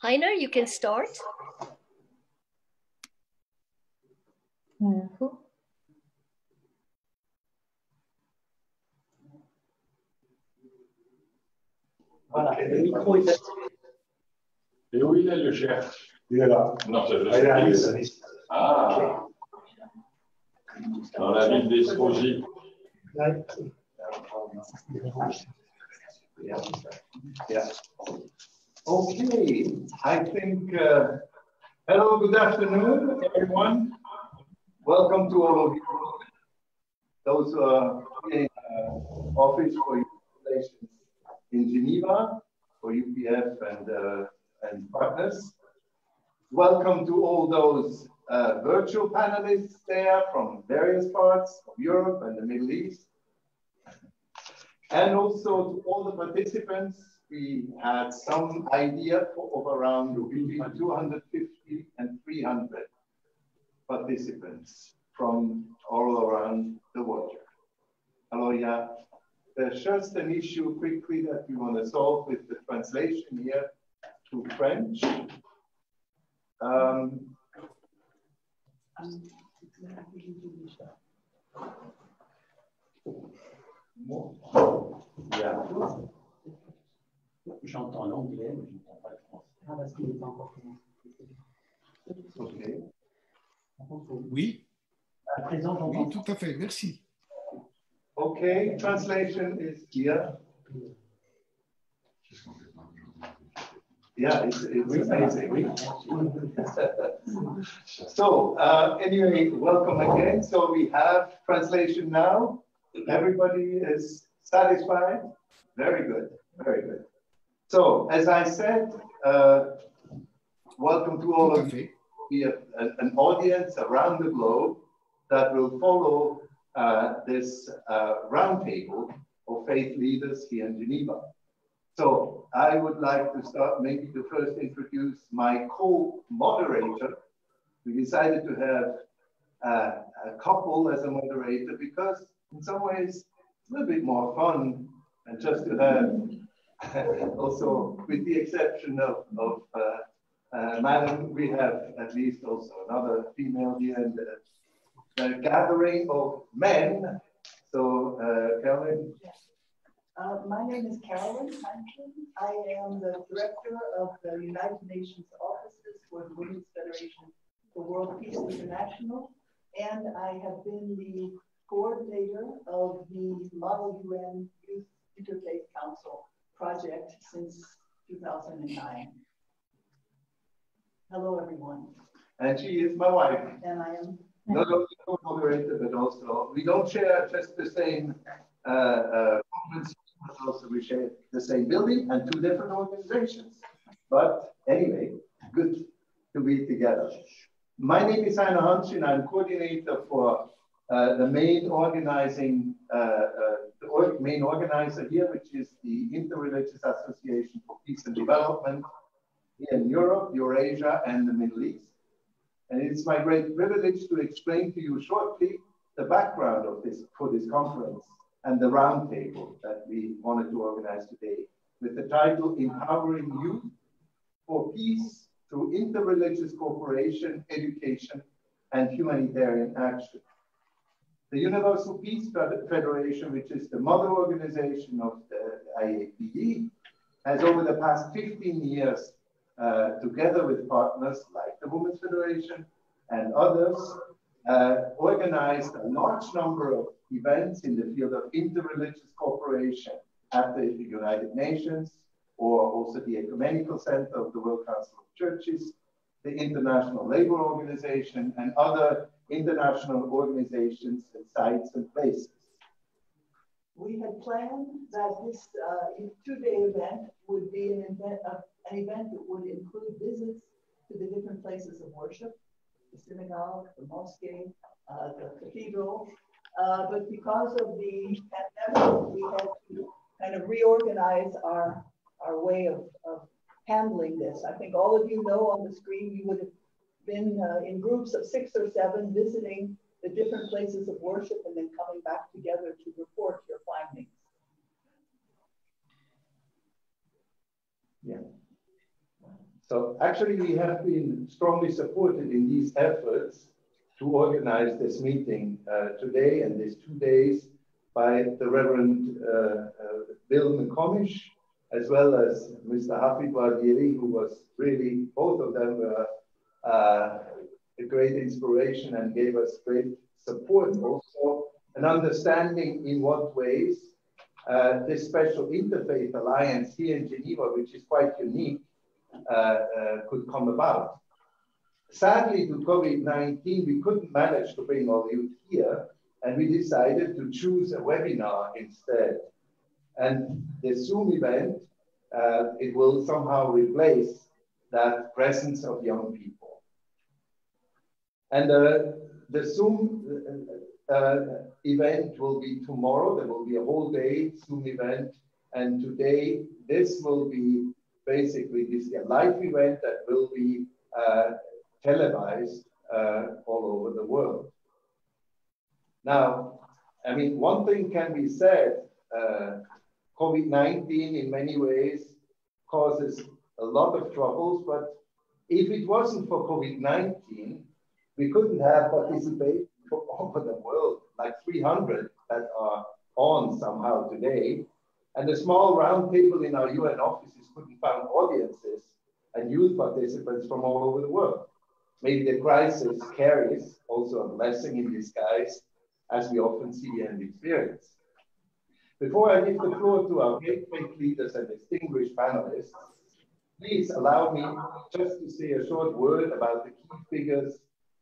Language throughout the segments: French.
Heiner, you can start. Voilà, le micro est activé. Et où il est le chef? Il est là. Non, c'est le chef. Ah, dans la ville d'Estrosi. Yeah. Okay, I think, hello, good afternoon, everyone. Welcome to all of you. Those who are in Office for Youth Relations in Geneva, for UPF and partners. Welcome to all those virtual panelists there from various parts of Europe and the Middle East. And also to all the participants. We had some idea of around between 250 and 300 participants from all around the world. Hello, yeah. There's just an issue quickly that we want to solve with the translation here to French. Yeah. J'entends l'anglais, mais je n'entends pas le français. Ah, parce qu'il n'est pas encore commencé. Okay. Oui. À présent, j'entends. Oui, tout à fait, merci. Okay, translation is here. Yeah, it's amazing. So, anyway, welcome again. So we have translation now. Everybody is satisfied? Very good, very good. So, as I said, welcome to all of you. We have an audience around the globe that will follow this roundtable of faith leaders here in Geneva. So I would like to start maybe to first introduce my co-moderator. We decided to have a couple as a moderator because in some ways it's a little bit more fun and just to have also with the exception of Madam, we have at least also another female here in the gathering of men. So Caroline. My name is Carolyn Hankin. I am the director of the United Nations Offices for the Women's Federation for World Peace International. and I have been the coordinator of the Model UN Youth Interfaith Council project since 2009. Hello, everyone. And she is my wife. And I am Not only co-moderator, but also we don't share just the same conference, but also we share the same building and two different organizations. But anyway, good to be together. My name is Heiner Hanschen. I'm coordinator for the main organizing, main organizer here, which is the Interreligious Association for Peace and Development here in Europe, Eurasia, and the Middle East. And it's my great privilege to explain to you shortly the background of this conference and the roundtable that we wanted to organize today with the title Empowering Youth for Peace through Interreligious Cooperation, Education, and Humanitarian Action. The Universal Peace Federation, which is the mother organization of the IAPD, has over the past 15 years, together with partners like the Women's Federation and others, organized a large number of events in the field of interreligious cooperation at the United Nations, or also the Ecumenical Center of the World Council of Churches, the International Labour Organization, and other international organizations and sites and places. We had planned that this two-day event would be an event that would include visits to the different places of worship, the synagogue, the mosque, the cathedral. But because of the pandemic, we had to kind of reorganize our way of handling this. I think all of you know on the screen, you would have been in groups of 6 or 7 visiting the different places of worship and then coming back together to report your findings. Yeah. So actually we have been strongly supported in these efforts to organize this meeting today and these 2 days by the Reverend Bill McComish, as well as Mr. Hafid Wadiri, who was really, both of them were a great inspiration and gave us great support, also an understanding in what ways this special interfaith alliance here in Geneva, which is quite unique, could come about. Sadly, to COVID-19, we couldn't manage to bring all youth here, and we decided to choose a webinar instead. And the Zoom event, it will somehow replace that presence of young people. And the Zoom event will be tomorrow. There will be a whole day Zoom event. And today, this will be basically a live event that will be televised all over the world. Now, I mean, one thing can be said, COVID-19 in many ways causes a lot of troubles, but if it wasn't for COVID-19, we couldn't have participation from all over the world, like 300 that are on somehow today. And the small round table in our UN offices couldn't find audiences and youth participants from all over the world. Maybe the crisis carries also a blessing in disguise, as we often see and experience. Before I give the floor to our great faith leaders and distinguished panelists, please allow me just to say a short word about the key figures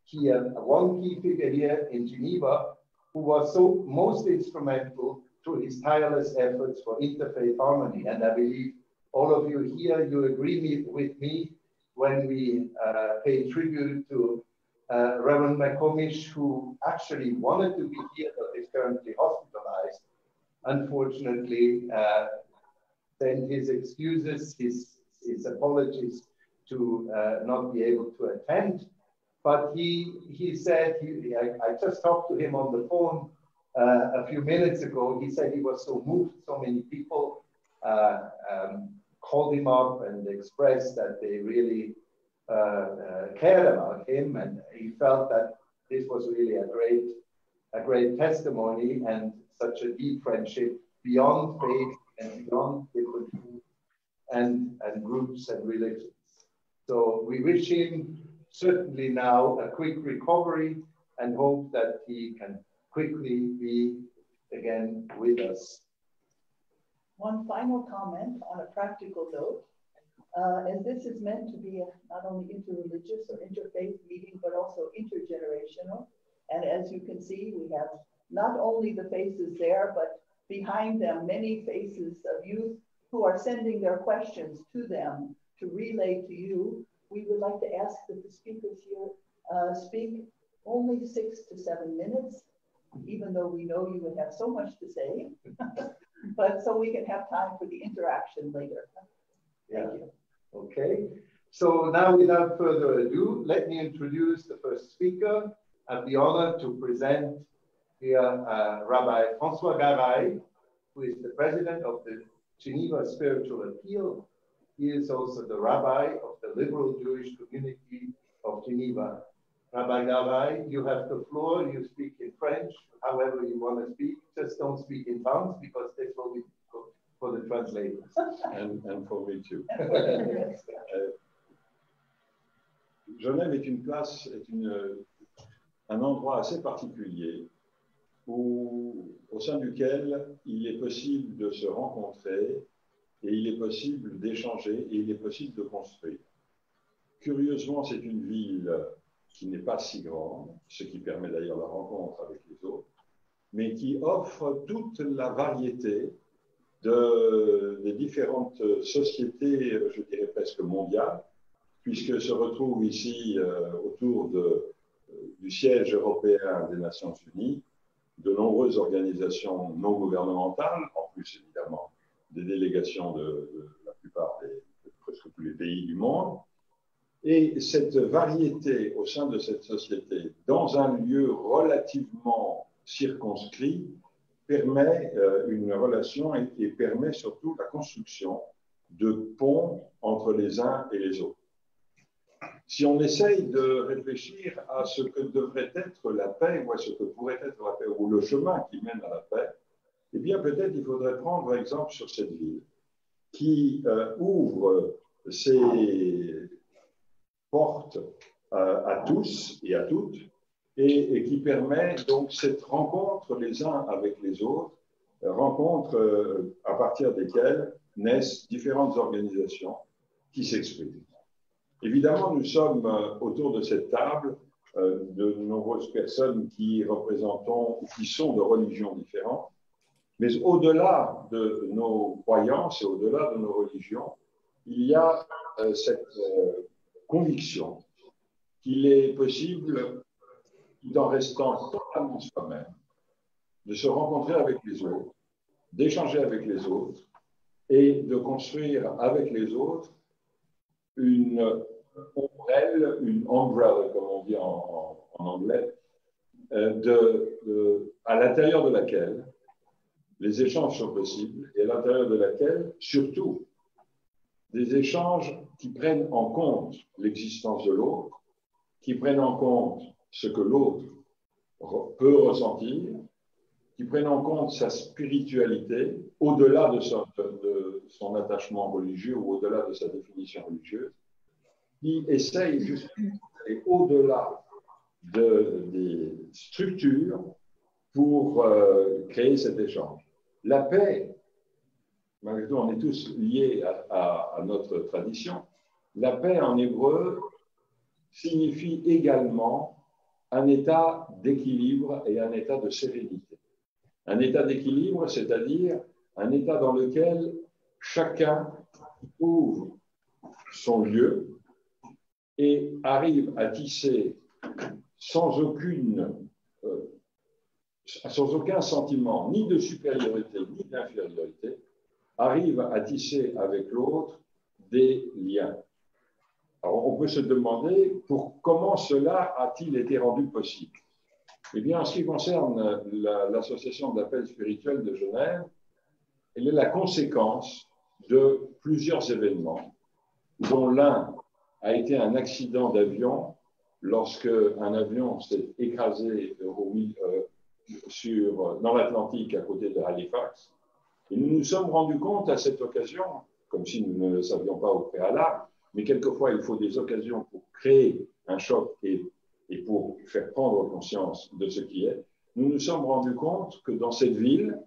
here. One key figure here in Geneva, who was so most instrumental through his tireless efforts for interfaith harmony. And I believe all of you here, you agree with me when we pay tribute to Reverend McComish, who actually wanted to be here but is currently hospitalized. Unfortunately, sent his excuses, his apologies to not be able to attend. But he said, I just talked to him on the phone a few minutes ago. He said he was so moved, so many people called him up and expressed that they really cared about him, and he felt that this was really a great testimony and such a deep friendship beyond faith and beyond different and groups and religions. So we wish him certainly now a quick recovery and hope that he can quickly be again with us. One final comment on a practical note. As this is meant to be not only interreligious or interfaith meeting, but also intergenerational. And as you can see, we have not only the faces there, but behind them, many faces of youth who are sending their questions to them to relay to you. We would like to ask that the speakers here speak only 6 to 7 minutes, even though we know you would have so much to say, but so we can have time for the interaction later. Thank you. Okay, so now without further ado, let me introduce the first speaker. I have the honor to present here Rabbi François Garay, who is the president of the Geneva Spiritual Appeal. He is also the rabbi of the liberal Jewish community of Geneva. Rabbi Garay, you have the floor. You speak in French, however you want to speak. Just don't speak in tongues because this will be for the translators. And for me too. Genève est une place, un endroit assez particulier au sein duquel il est possible de se rencontrer et il est possible d'échanger et il est possible de construire. Curieusement, c'est une ville qui n'est pas si grande, ce qui permet d'ailleurs la rencontre avec les autres, mais qui offre toute la variété des différentes sociétés, je dirais presque mondiales, puisque se retrouvent ici autour du siège européen des Nations Unies, de nombreuses organisations non gouvernementales, en plus évidemment des délégations de la plupart de presque tous les pays du monde. Et cette variété au sein de cette société, dans un lieu relativement circonscrit, permet une relation et permet surtout la construction de ponts entre les uns et les autres. Si on essaye de réfléchir à ce que devrait être la paix, ou à ce que pourrait être la paix, ou le chemin qui mène à la paix, eh bien peut-être il faudrait prendre exemple sur cette ville qui ouvre ses portes à tous et à toutes, et qui permet donc cette rencontre les uns avec les autres, rencontre à partir desquelles naissent différentes organisations qui s'expriment. Évidemment, nous sommes autour de cette table de nombreuses personnes qui représentons ou qui sont de religions différentes, mais au-delà de nos croyances et au-delà de nos religions, il y a cette conviction qu'il est possible, tout en restant totalement soi-même, de se rencontrer avec les autres, d'échanger avec les autres et de construire avec les autres une ombrelle, une umbrella, comme on dit en anglais, à l'intérieur de laquelle les échanges sont possibles et à l'intérieur de laquelle, surtout, des échanges qui prennent en compte l'existence de l'autre, qui prennent en compte ce que l'autre peut ressentir, qui prennent en compte sa spiritualité au-delà de son attachement religieux ou au-delà de sa définition religieuse, qui essayent justement d'aller au-delà des structures pour créer cet échange. La paix, malgré tout, on est tous liés à notre tradition. La paix en hébreu signifie également un état d'équilibre et un état de sérénité. Un état d'équilibre, c'est-à-dire un état dans lequel chacun trouve son lieu et arrive à tisser sans aucun sentiment, ni de supériorité, ni d'infériorité, arrive à tisser avec l'autre des liens. Alors, on peut se demander comment cela a-t-il été rendu possible? Eh bien, en ce qui concerne l'association d'appel spirituel de Genève, elle est la conséquence de plusieurs événements, dont l'un a été un accident d'avion, lorsque un avion s'est écrasé dans l'Atlantique à côté de Halifax. Et nous nous sommes rendus compte à cette occasion, comme si nous ne le savions pas au préalable, mais quelquefois il faut des occasions pour créer un choc et pour faire prendre conscience de ce qui est, nous nous sommes rendus compte que dans cette ville,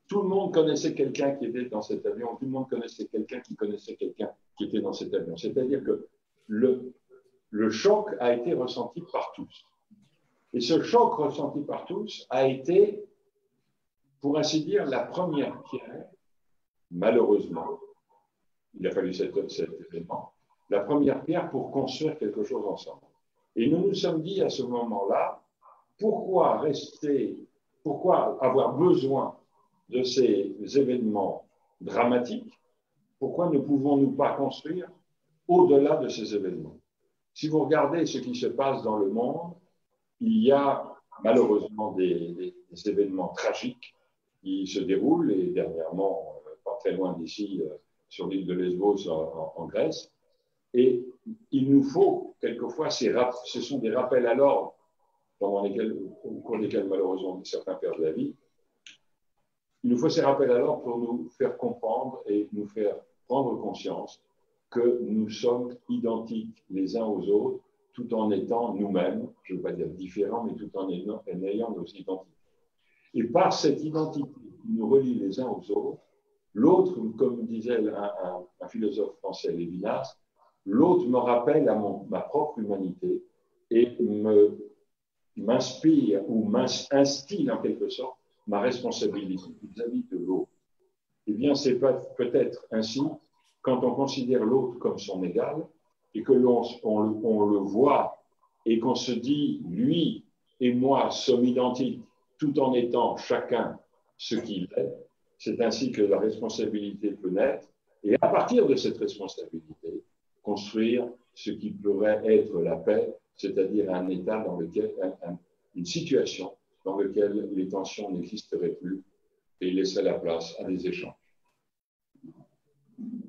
tout le monde connaissait quelqu'un qui était dans cet avion, tout le monde connaissait quelqu'un qui connaissait quelqu'un qui était dans cet avion. C'est-à-dire que le choc a été ressenti par tous. Et ce choc ressenti par tous a été, pour ainsi dire, la première pierre, malheureusement, il a fallu cet événement, la première pierre pour construire quelque chose ensemble. Et nous nous sommes dit à ce moment-là, pourquoi avoir besoin de ces événements dramatiques? Pourquoi ne pouvons-nous pas construire au-delà de ces événements? Si vous regardez ce qui se passe dans le monde, il y a malheureusement des événements tragiques qui se déroulent, et dernièrement, pas très loin d'ici, sur l'île de Lesbos en Grèce. Et il nous faut quelquefois, ce sont des rappels à l'ordre au cours desquels malheureusement certains perdent la vie. Il nous faut ces rappels à l'ordre pour nous faire comprendre et nous faire prendre conscience que nous sommes identiques les uns aux autres, tout en étant nous-mêmes, je ne veux pas dire différents, mais tout en ayant nos identités. Et par cette identité qui nous relie les uns aux autres, l'autre, comme disait un philosophe français, Lévinas, l'autre me rappelle à ma propre humanité et m'inspire ou instille en quelque sorte ma responsabilité vis-à-vis de l'autre. Eh bien, c'est peut-être ainsi, quand on considère l'autre comme son égal et que on le voit et qu'on se dit, lui et moi sommes identiques tout en étant chacun ce qu'il est, c'est ainsi que la responsabilité peut naître et à partir de cette responsabilité, construire ce qui pourrait être la paix, c'est-à-dire un état dans lequel, une situation dans laquelle les tensions n'existeraient plus et laisserait la place à des échanges.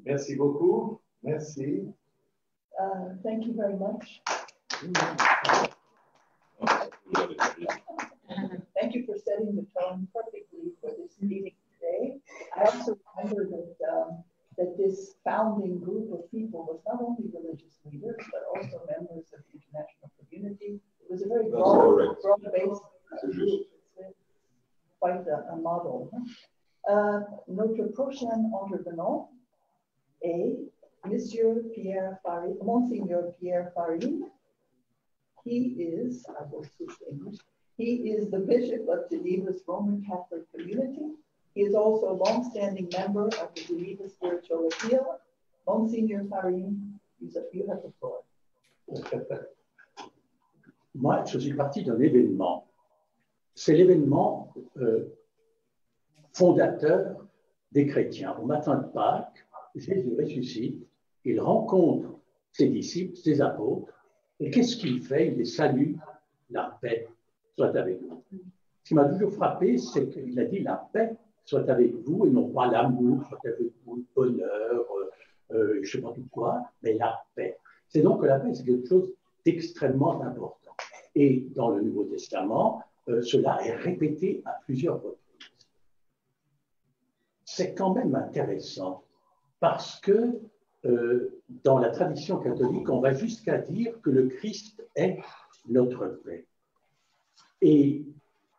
Merci beaucoup. Merci. Thank you very much. Thank you for setting the tone perfectly for this meeting today. I also remember that this founding group of people was not only religious leaders, but also members of the international community. It was a very broad-based group. Quite a model. Notre prochain intervenant est Monseigneur Pierre Farine. He is, I will speak English, he is the Bishop of Geneva's Roman Catholic community. He is also a long-standing member of the Geneva Spiritual Appeal. Monseigneur Farine, you have the floor. Moi, je suis parti d'un événement. C'est l'événement fondateur des chrétiens. Au matin de Pâques, Jésus ressuscite, il rencontre ses disciples, ses apôtres, et qu'est-ce qu'il fait? Il les salue, la paix soit avec vous. Ce qui m'a toujours frappé, c'est qu'il a dit la paix soit avec vous, et non pas l'amour soit avec vous, le bonheur, je ne sais pas tout quoi, mais la paix. C'est donc que la paix, c'est quelque chose d'extrêmement important. Et dans le Nouveau Testament, cela est répété à plusieurs reprises. C'est quand même intéressant parce que dans la tradition catholique, on va jusqu'à dire que le Christ est notre paix. Et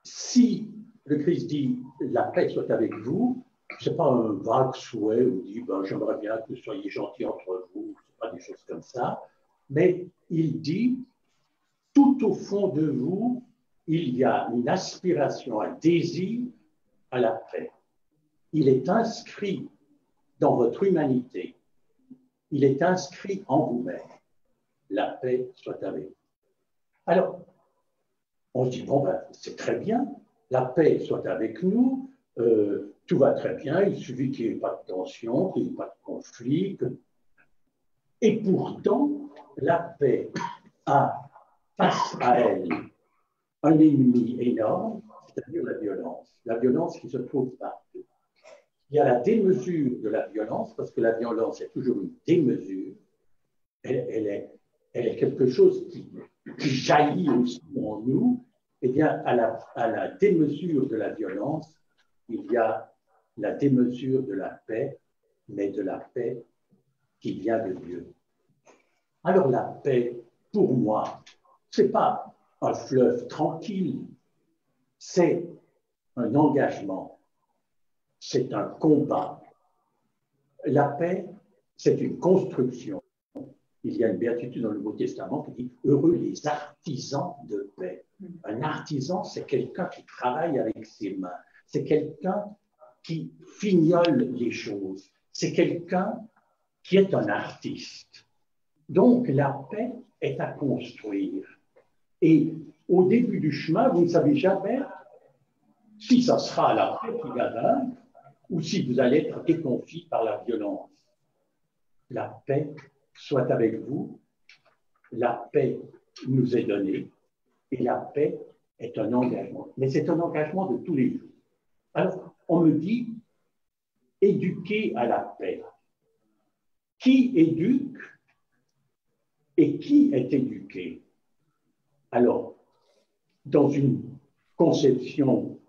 si le Christ dit « la paix soit avec vous », ce n'est pas un vague souhait où il dit ben, « j'aimerais bien que vous soyez gentils entre vous », ce n'est pas des choses comme ça, mais il dit « tout au fond de vous, il y a une aspiration, un désir à la paix. Il est inscrit dans votre humanité. Il est inscrit en vous-même. La paix soit avec vous. » Alors, on se dit, bon, ben, c'est très bien, la paix soit avec nous, tout va très bien, il suffit qu'il n'y ait pas de tension, qu'il n'y ait pas de conflit. Et pourtant, la paix a face à elle un ennemi énorme, c'est-à-dire la violence qui se trouve partout. Il y a la démesure de la violence, parce que la violence est toujours une démesure, elle est quelque chose qui jaillit aussi en nous. Eh bien, à la démesure de la violence, il y a la démesure de la paix, mais de la paix qui vient de Dieu. Alors la paix, pour moi, c'est pas un fleuve tranquille, c'est un engagement, c'est un combat. La paix, c'est une construction. Il y a une béatitude dans le Nouveau Testament qui dit « Heureux les artisans de paix ». Un artisan, c'est quelqu'un qui travaille avec ses mains. C'est quelqu'un qui fignole les choses. C'est quelqu'un qui est un artiste. Donc, la paix est à construire. Et au début du chemin, vous ne savez jamais si ça sera la paix qui va vaincre ou si vous allez être déconfit par la violence. La paix soit avec vous. La paix nous est donnée. Et la paix est un engagement. Mais c'est un engagement de tous les jours. Alors, on me dit, éduquer à la paix. Qui éduque et qui est éduqué? Alors, dans une conception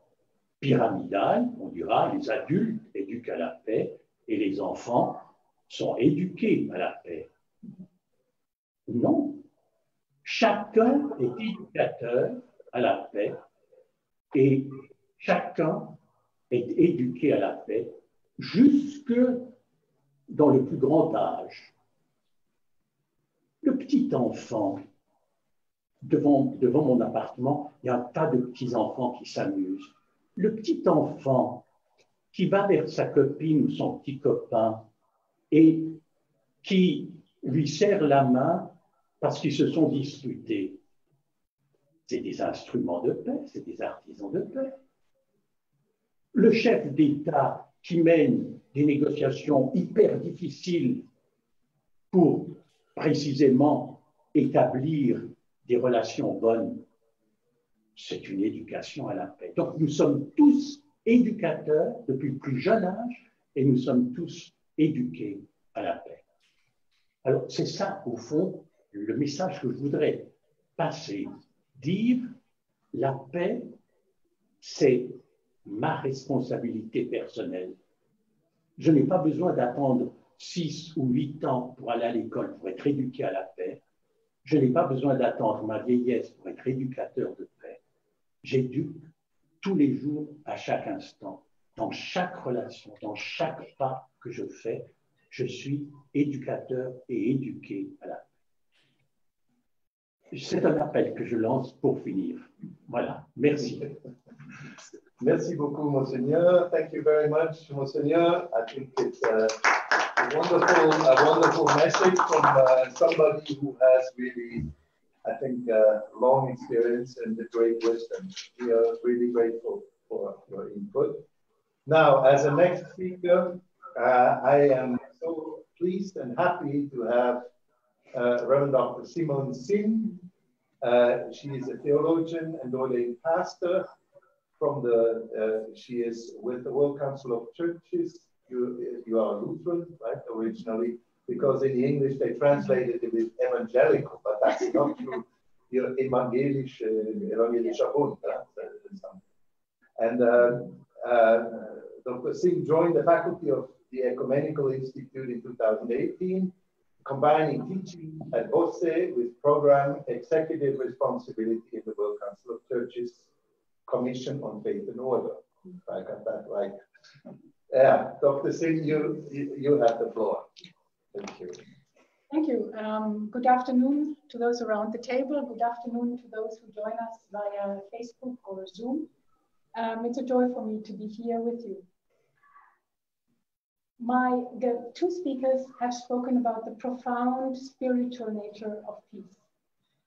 pyramidale, on dira les adultes éduquent à la paix et les enfants sont éduqués à la paix. Non. Chacun est éducateur à la paix et chacun est éduqué à la paix jusque dans le plus grand âge. Le petit enfant, devant mon appartement, il y a un tas de petits enfants qui s'amusent. Le petit enfant qui va vers sa copine ou son petit copain et qui lui serre la main parce qu'ils se sont disputés. C'est des instruments de paix, c'est des artisans de paix. Le chef d'État qui mène des négociations hyper difficiles pour précisément établir des relations bonnes, c'est une éducation à la paix. Donc nous sommes tous éducateurs depuis le plus jeune âge et nous sommes tous éduqués à la paix. Alors c'est ça, au fond, le message que je voudrais passer, dire la paix, c'est ma responsabilité personnelle. Je n'ai pas besoin d'attendre 6 ou 8 ans pour aller à l'école pour être éduqué à la paix. Je n'ai pas besoin d'attendre ma vieillesse pour être éducateur de paix. J'éduque tous les jours, à chaque instant, dans chaque relation, dans chaque pas que je fais, je suis éducateur et éduqué à la paix. C'est un appel que je lance pour finir. Voilà, merci. Merci beaucoup, Monseigneur. Thank you very much, Monseigneur. I think it's a wonderful message from somebody who has really, I think, long experience and great wisdom. We are really grateful for your input. Now, as a next speaker, I am so pleased and happy to have Reverend Dr. Simone Singh. She is a theologian and ordained pastor. She is with the World Council of Churches. You are Lutheran, right, originally, because in English they translated it with evangelical, but that's not true. You're evangelischer Bund. And Dr. Singh joined the faculty of the Ecumenical Institute in 2018, combining teaching at OSCE with program executive responsibility in the World Council of Churches Commission on Faith and Order. I got that right. Yeah, Dr. Singh, you have the floor. Thank you. Thank you. Good afternoon to those around the table. Good afternoon to those who join us via Facebook or Zoom. It's a joy for me to be here with you. The two speakers have spoken about the profound spiritual nature of peace.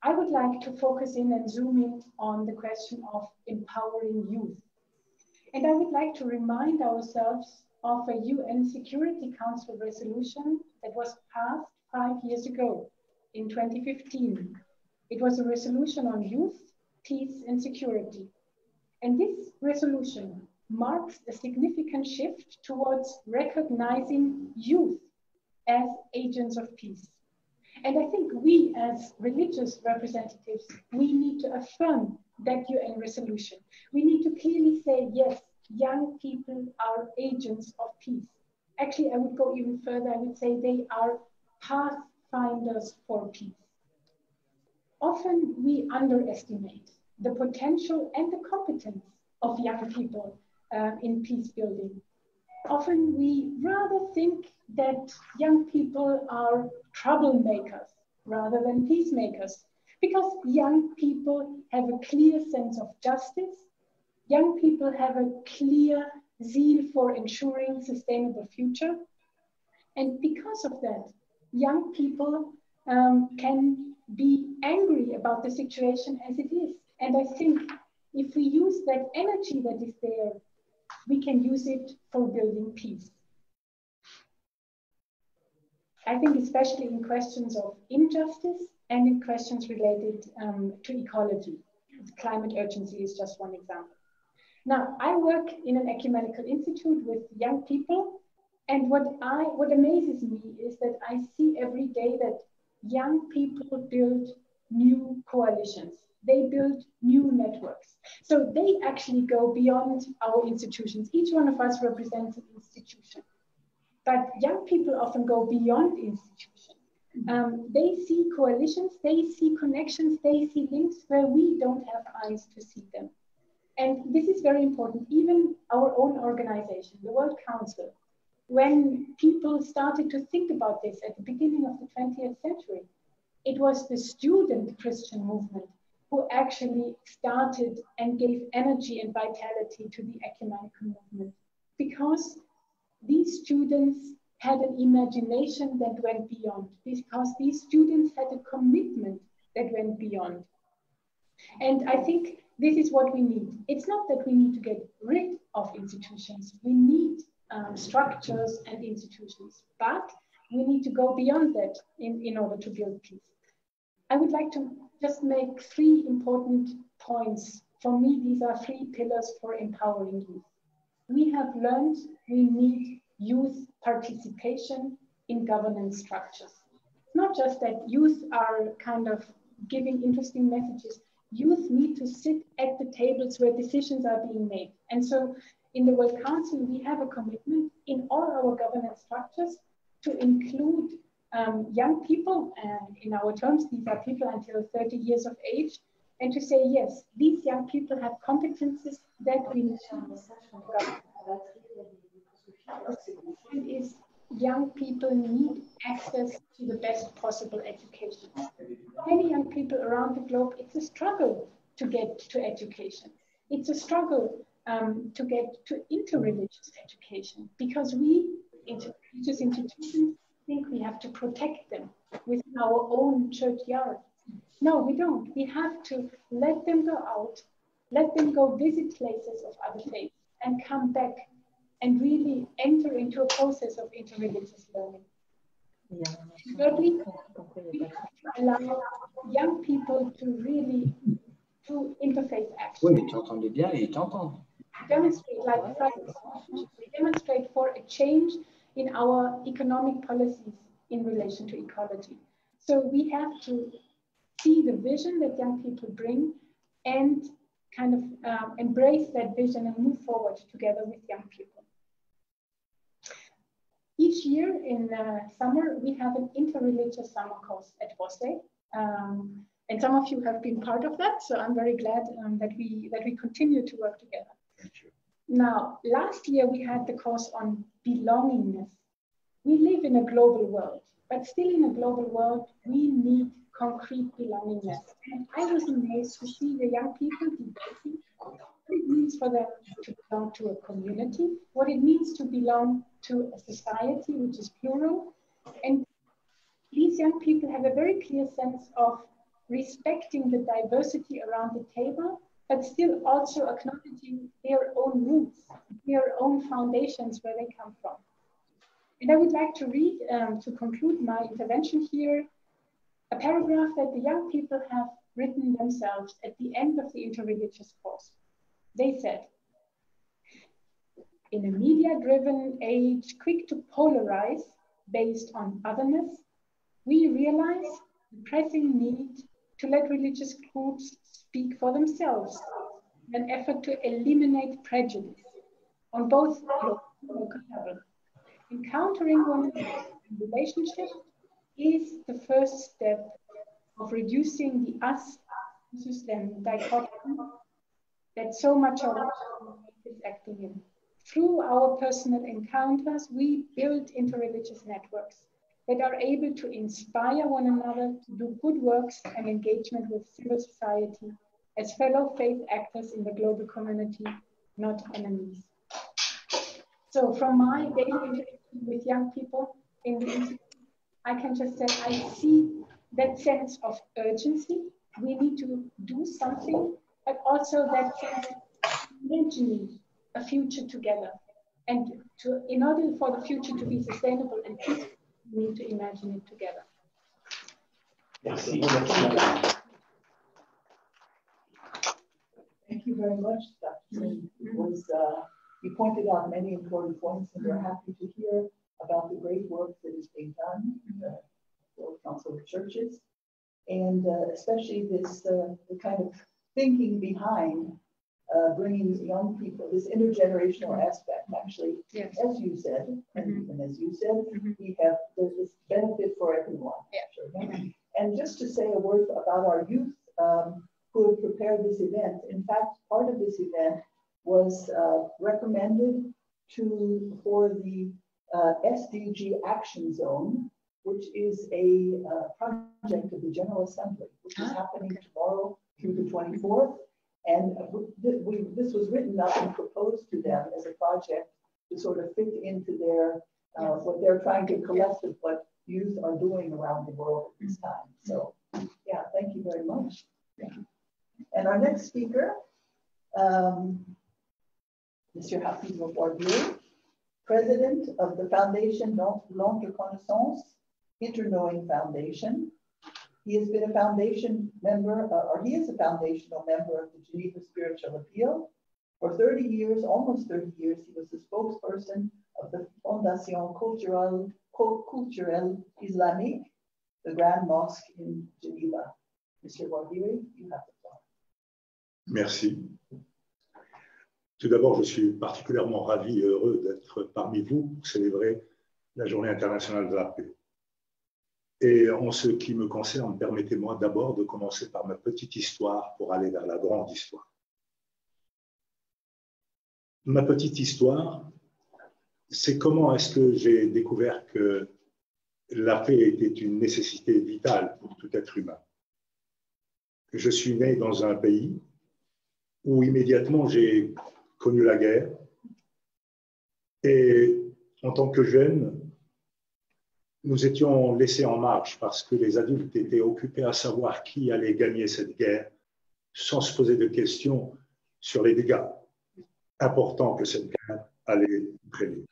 I would like to focus in and zoom in on the question of empowering youth. And I would like to remind ourselves of a UN Security Council resolution that was passed 5 years ago in 2015. It was a resolution on youth, peace, and security. And this resolution marks a significant shift towards recognizing youth as agents of peace. And I think we as religious representatives, we need to affirm that UN resolution. We need to clearly say, yes, young people are agents of peace. Actually, I would go even further. I would say they are pathfinders for peace. often we underestimate the potential and the competence of young people in peace building. Often we rather think that young people are troublemakers rather than peacemakers, because young people have a clear sense of justice. Young people have a clear zeal for ensuring sustainable future. And because of that, young people can be angry about the situation as it is. And I think if we use that energy that is there, we can use it for building peace. I think especially in questions of injustice and in questions related to ecology. Climate urgency is just one example. Now, I work in an ecumenical institute with young people, and what amazes me is that I see every day that young people build new coalitions. They build new networks. So they actually go beyond our institutions. Each one of us represents an institution. But young people often go beyond institutions. They see coalitions, they see connections, they see links where we don't have eyes to see them. And this is very important. Even our own organization, the World Council, when people started to think about this at the beginning of the 20th century, it was the student Christian movement who actually started and gave energy and vitality to the ecumenical movement, because these students had an imagination that went beyond, because these students had a commitment that went beyond. And I think this is what we need. It's not that we need to get rid of institutions. We need structures and institutions, but we need to go beyond that in order to build peace. I would like to just make 3 important points. For me, these are 3 pillars for empowering youth. We have learned we need youth participation in governance structures. It's not just that youth are kind of giving interesting messages. Youth need to sit at the tables where decisions are being made. And so in the World Council, we have a commitment in all our governance structures to include young people, and in our terms, these are people until 30 years of age, and to say, yes, these young people have competences that we need is young people need access to the best possible education. Many young people around the globe, it's a struggle to get to education. It's a struggle to get to interreligious education, because we, interreligious institutions, think we have to protect them with our own churchyard. No, we don't. We have to let them go out, let them go visit places of other faiths and come back and really enter into a process of interreligious learning. Thirdly, we have to allow young people to really do interfaith action. Oui, mais tu entendais bien et t'entends. Demonstrate, like Fridays, demonstrate for a change in our economic policies in relation to ecology. So we have to see the vision that young people bring and kind of embrace that vision and move forward together with young people. Each year in summer, we have an interreligious summer course at WOSE. And some of you have been part of that, so I'm very glad that we continue to work together. Thank you. Now, last year we had the course on belongingness. We live in a global world, but still in a global world, we need concrete belongingness. And I was amazed to see the young people debating what it means for them to belong to a community, what it means to belong to a society which is plural. And these young people have a very clear sense of respecting the diversity around the table, but still also acknowledging their own roots, their own foundations where they come from. And I would like to read, to conclude my intervention here, a paragraph that the young people have written themselves at the end of the interreligious course. They said, in a media-driven age, quick to polarize based on otherness, we realize the pressing need to let religious groups speak for themselves, in an effort to eliminate prejudice on both local and local level. Encountering one another in relationship is the first step of reducing the us versus them dichotomy that so much of is acting in. Through our personal encounters, we build interreligious networks that are able to inspire one another to do good works and engagement with civil society as fellow faith actors in the global community, not enemies. So from my daily interaction with young people in the Institute, I can just say I see that sense of urgency. We need to do something, but also that sense of imagining a future together. And in order for the future to be sustainable and peaceful, we need to imagine it together. Merci. Thank you very much, Dr. Singh. It was, you pointed out many important points, and we're happy to hear about the great work that is being done in the World Council of Churches, and especially this the kind of thinking behind bringing young people, this intergenerational aspect. Actually, yes. As you said, and even as you said, we have there's this benefit for everyone. Actually. And just to say a word about our youth who have prepared this event. In fact, part of this event was recommended for the SDG Action Zone, which is a project of the General Assembly, which is happening tomorrow through the 24th. And this was written up and proposed to them as a project to sort of fit into their what they're trying to collect of what youth are doing around the world at this time. So, yeah, thank you very much. And our next speaker, Mr. Hafiz Barbier, President of the Foundation L'Onde Reconnaissance, Interknowing Foundation. He has been a foundation member, or he is a foundational member of the Geneva Spiritual Appeal. For 30 years, almost 30 years, he was the spokesperson of the Fondation Culturelle Islamique, the Grand Mosque in Geneva. Mr. Barbier, you have the floor. Merci. Tout d'abord, je suis particulièrement ravi et heureux d'être parmi vous pour célébrer la Journée internationale de la paix. Et en ce qui me concerne, permettez-moi d'abord de commencer par ma petite histoire pour aller vers la grande histoire. Ma petite histoire, c'est comment est-ce que j'ai découvert que la paix était une nécessité vitale pour tout être humain. Je suis né dans un pays où immédiatement j'ai connu la guerre et en tant que jeune, nous étions laissés en marge parce que les adultes étaient occupés à savoir qui allait gagner cette guerre sans se poser de questions sur les dégâts importants que cette guerre allait entraîner.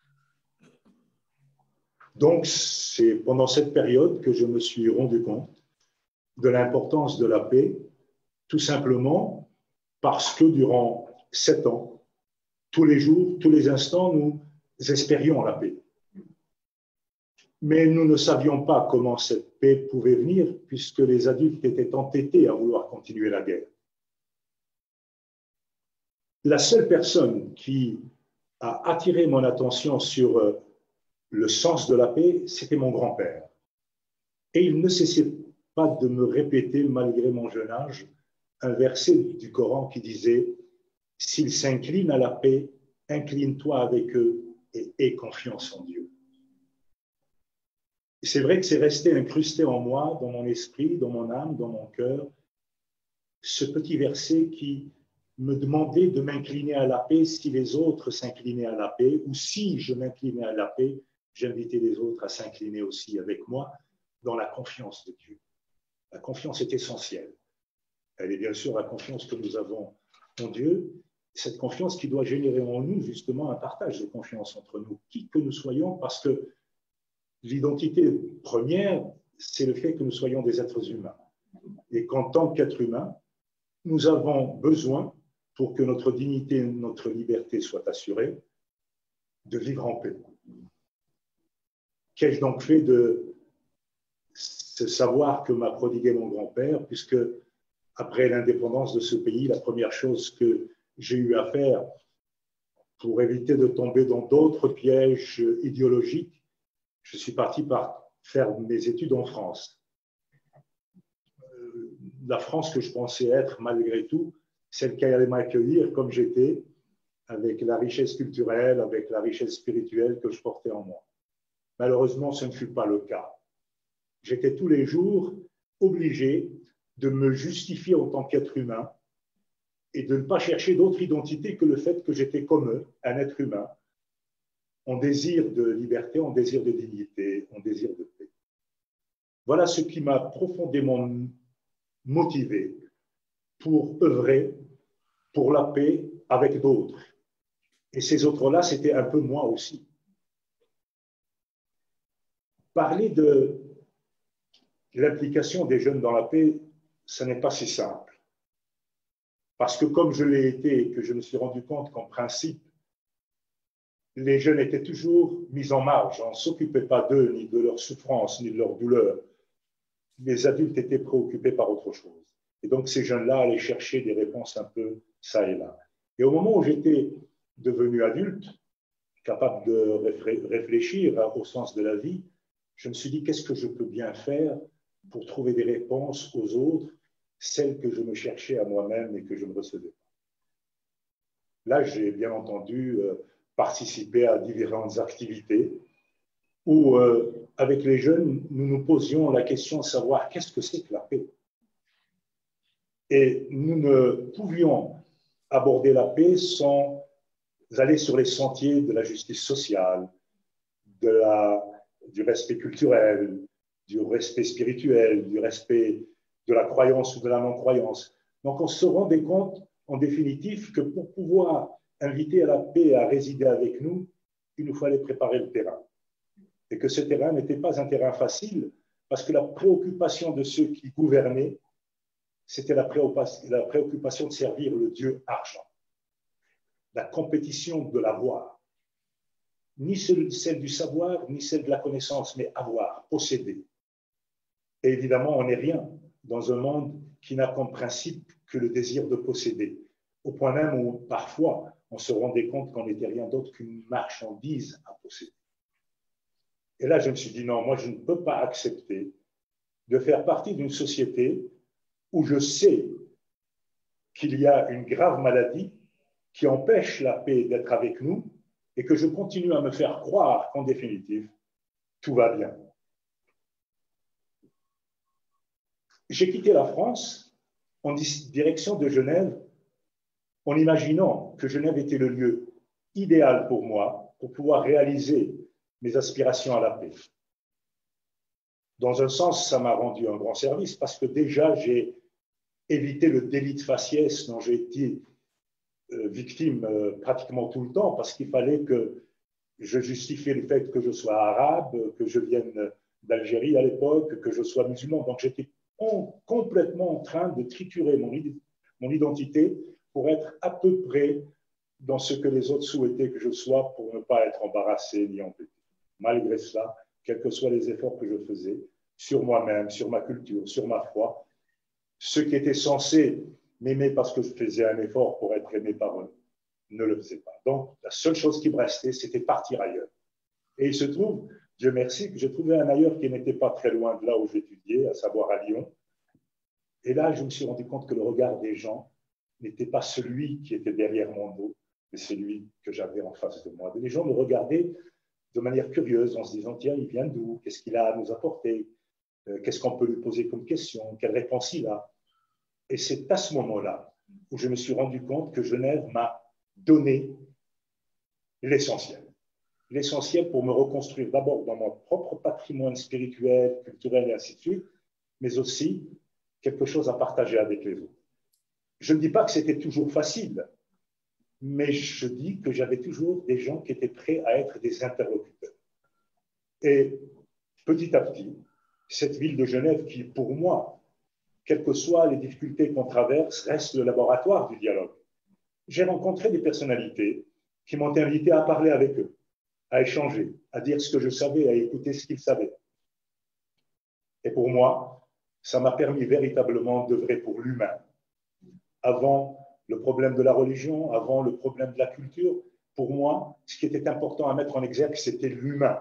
Donc, c'est pendant cette période que je me suis rendu compte de l'importance de la paix, tout simplement parce que durant 7 ans, tous les jours, tous les instants, nous espérions la paix. Mais nous ne savions pas comment cette paix pouvait venir puisque les adultes étaient entêtés à vouloir continuer la guerre. La seule personne qui a attiré mon attention sur le sens de la paix, c'était mon grand-père. Et il ne cessait pas de me répéter, malgré mon jeune âge, un verset du Coran qui disait « S'ils s'inclinent à la paix, incline-toi avec eux et aie confiance en Dieu. » C'est vrai que c'est resté incrusté en moi, dans mon esprit, dans mon âme, dans mon cœur, ce petit verset qui me demandait de m'incliner à la paix si les autres s'inclinaient à la paix, ou si je m'inclinais à la paix, j'invitais les autres à s'incliner aussi avec moi dans la confiance de Dieu. La confiance est essentielle. Elle est bien sûr la confiance que nous avons en Dieu, cette confiance qui doit générer en nous justement un partage de confiance entre nous, qui que nous soyons, parce que l'identité première, c'est le fait que nous soyons des êtres humains. Et qu'en tant qu'êtres humains, nous avons besoin, pour que notre dignité et notre liberté soient assurées, de vivre en paix. Qu'ai-je donc fait de ce savoir que m'a prodigué mon grand-père, puisque après l'indépendance de ce pays, la première chose que j'ai eu à faire pour éviter de tomber dans d'autres pièges idéologiques, je suis parti par faire mes études en France. la France que je pensais être, malgré tout, celle qui allait m'accueillir comme j'étais, avec la richesse culturelle, avec la richesse spirituelle que je portais en moi. Malheureusement, ce ne fut pas le cas. J'étais tous les jours obligé de me justifier en tant qu'être humain et de ne pas chercher d'autre identité que le fait que j'étais comme eux, un être humain, en désir de liberté, en désir de dignité, en désir de paix. Voilà ce qui m'a profondément motivé pour œuvrer pour la paix avec d'autres. Et ces autres-là, c'était un peu moi aussi. Parler de l'implication des jeunes dans la paix, ce n'est pas si simple. Parce que comme je l'ai été et que je me suis rendu compte qu'en principe, les jeunes étaient toujours mis en marge. On ne s'occupait pas d'eux, ni de leur souffrance, ni de leur douleur. Les adultes étaient préoccupés par autre chose. Et donc, ces jeunes-là allaient chercher des réponses un peu ça et là. Et au moment où j'étais devenu adulte, capable de réfléchir au sens de la vie, je me suis dit, qu'est-ce que je peux bien faire pour trouver des réponses aux autres, celles que je me cherchais à moi-même et que je ne recevais pas. Là, j'ai bien entendu participé à différentes activités où, avec les jeunes, nous nous posions la question de savoir qu'est-ce que c'est que la paix. Et nous ne pouvions aborder la paix sans aller sur les sentiers de la justice sociale, du respect culturel, du respect spirituel, du respect de la croyance ou de la non-croyance. Donc on se rendait compte, en définitive, que pour pouvoir inviter à la paix à résider avec nous, il nous fallait préparer le terrain. Et que ce terrain n'était pas un terrain facile, parce que la préoccupation de ceux qui gouvernaient, c'était la préoccupation de servir le Dieu argent. La compétition de l'avoir. Ni celle du savoir, ni celle de la connaissance, mais avoir, posséder. Et évidemment, on n'est rien dans un monde qui n'a comme principe que le désir de posséder. Au point même où, parfois, on se rendait compte qu'on n'était rien d'autre qu'une marchandise à posséder. Et là, je me suis dit, non, moi, je ne peux pas accepter de faire partie d'une société où je sais qu'il y a une grave maladie qui empêche la paix d'être avec nous et que je continue à me faire croire qu'en définitive, tout va bien. J'ai quitté la France en direction de Genève en imaginant que Genève était le lieu idéal pour moi pour pouvoir réaliser mes aspirations à la paix. Dans un sens, ça m'a rendu un grand service parce que déjà, j'ai évité le délit de faciès dont j'ai été victime pratiquement tout le temps parce qu'il fallait que je justifie le fait que je sois arabe, que je vienne d'Algérie à l'époque, que je sois musulman. Donc j'étais complètement en train de triturer mon identité pour être à peu près dans ce que les autres souhaitaient que je sois pour ne pas être embarrassé ni embêté. Malgré cela, quels que soient les efforts que je faisais sur moi-même, sur ma culture, sur ma foi, ceux qui étaient censés m'aimer parce que je faisais un effort pour être aimé par eux ne le faisaient pas. Donc, la seule chose qui me restait, c'était partir ailleurs. Et il se trouve, Dieu merci, que j'ai trouvé un ailleurs qui n'était pas très loin de là où j'étudiais, à savoir à Lyon. Et là, je me suis rendu compte que le regard des gens n'était pas celui qui était derrière mon dos, mais celui que j'avais en face de moi. Et les gens me regardaient de manière curieuse en se disant, tiens, il vient d'où? Qu'est-ce qu'il a à nous apporter? Qu'est-ce qu'on peut lui poser comme question? Quelle réponse il a? Et c'est à ce moment-là où je me suis rendu compte que Genève m'a donné l'essentiel. L'essentiel pour me reconstruire d'abord dans mon propre patrimoine spirituel, culturel et ainsi de suite, mais aussi quelque chose à partager avec les autres. Je ne dis pas que c'était toujours facile, mais je dis que j'avais toujours des gens qui étaient prêts à être des interlocuteurs. Et petit à petit, cette ville de Genève qui, pour moi, quelles que soient les difficultés qu'on traverse, reste le laboratoire du dialogue. J'ai rencontré des personnalités qui m'ont invité à parler avec eux, à échanger, à dire ce que je savais, à écouter ce qu'ils savaient. Et pour moi, ça m'a permis véritablement d'œuvrer pour l'humain. Avant le problème de la religion, avant le problème de la culture, pour moi, ce qui était important à mettre en exergue, c'était l'humain.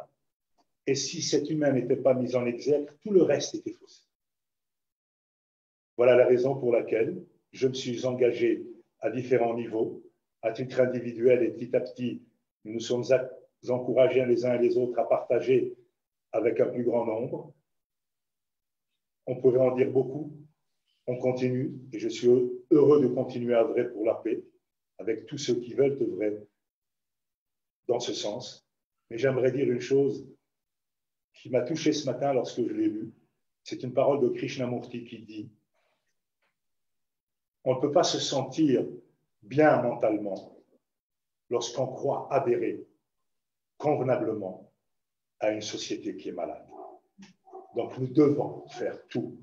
Et si cet humain n'était pas mis en exergue, tout le reste était faussé. Voilà la raison pour laquelle je me suis engagé à différents niveaux, à titre individuel et petit à petit, nous nous sommes encouragés les uns et les autres à partager avec un plus grand nombre. On pourrait en dire beaucoup. On continue et je suis heureux de continuer à œuvrer pour la paix avec tous ceux qui veulent œuvrer dans ce sens. Mais j'aimerais dire une chose qui m'a touché ce matin lorsque je l'ai lu. C'est une parole de Krishnamurti qui dit « On ne peut pas se sentir bien mentalement lorsqu'on croit adhérer convenablement à une société qui est malade. » Donc nous devons faire tout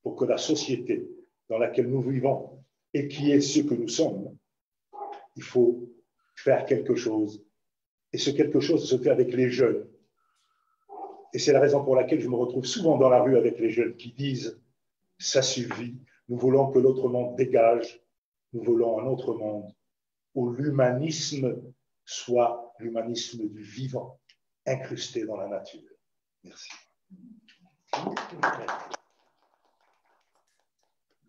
pour que la société dans laquelle nous vivons et qui est ce que nous sommes, il faut faire quelque chose. Et ce quelque chose se fait avec les jeunes. Et c'est la raison pour laquelle je me retrouve souvent dans la rue avec les jeunes qui disent « ça suffit, nous voulons que l'autre monde dégage, nous voulons un autre monde où l'humanisme soit l'humanisme du vivant, incrusté dans la nature. » Merci.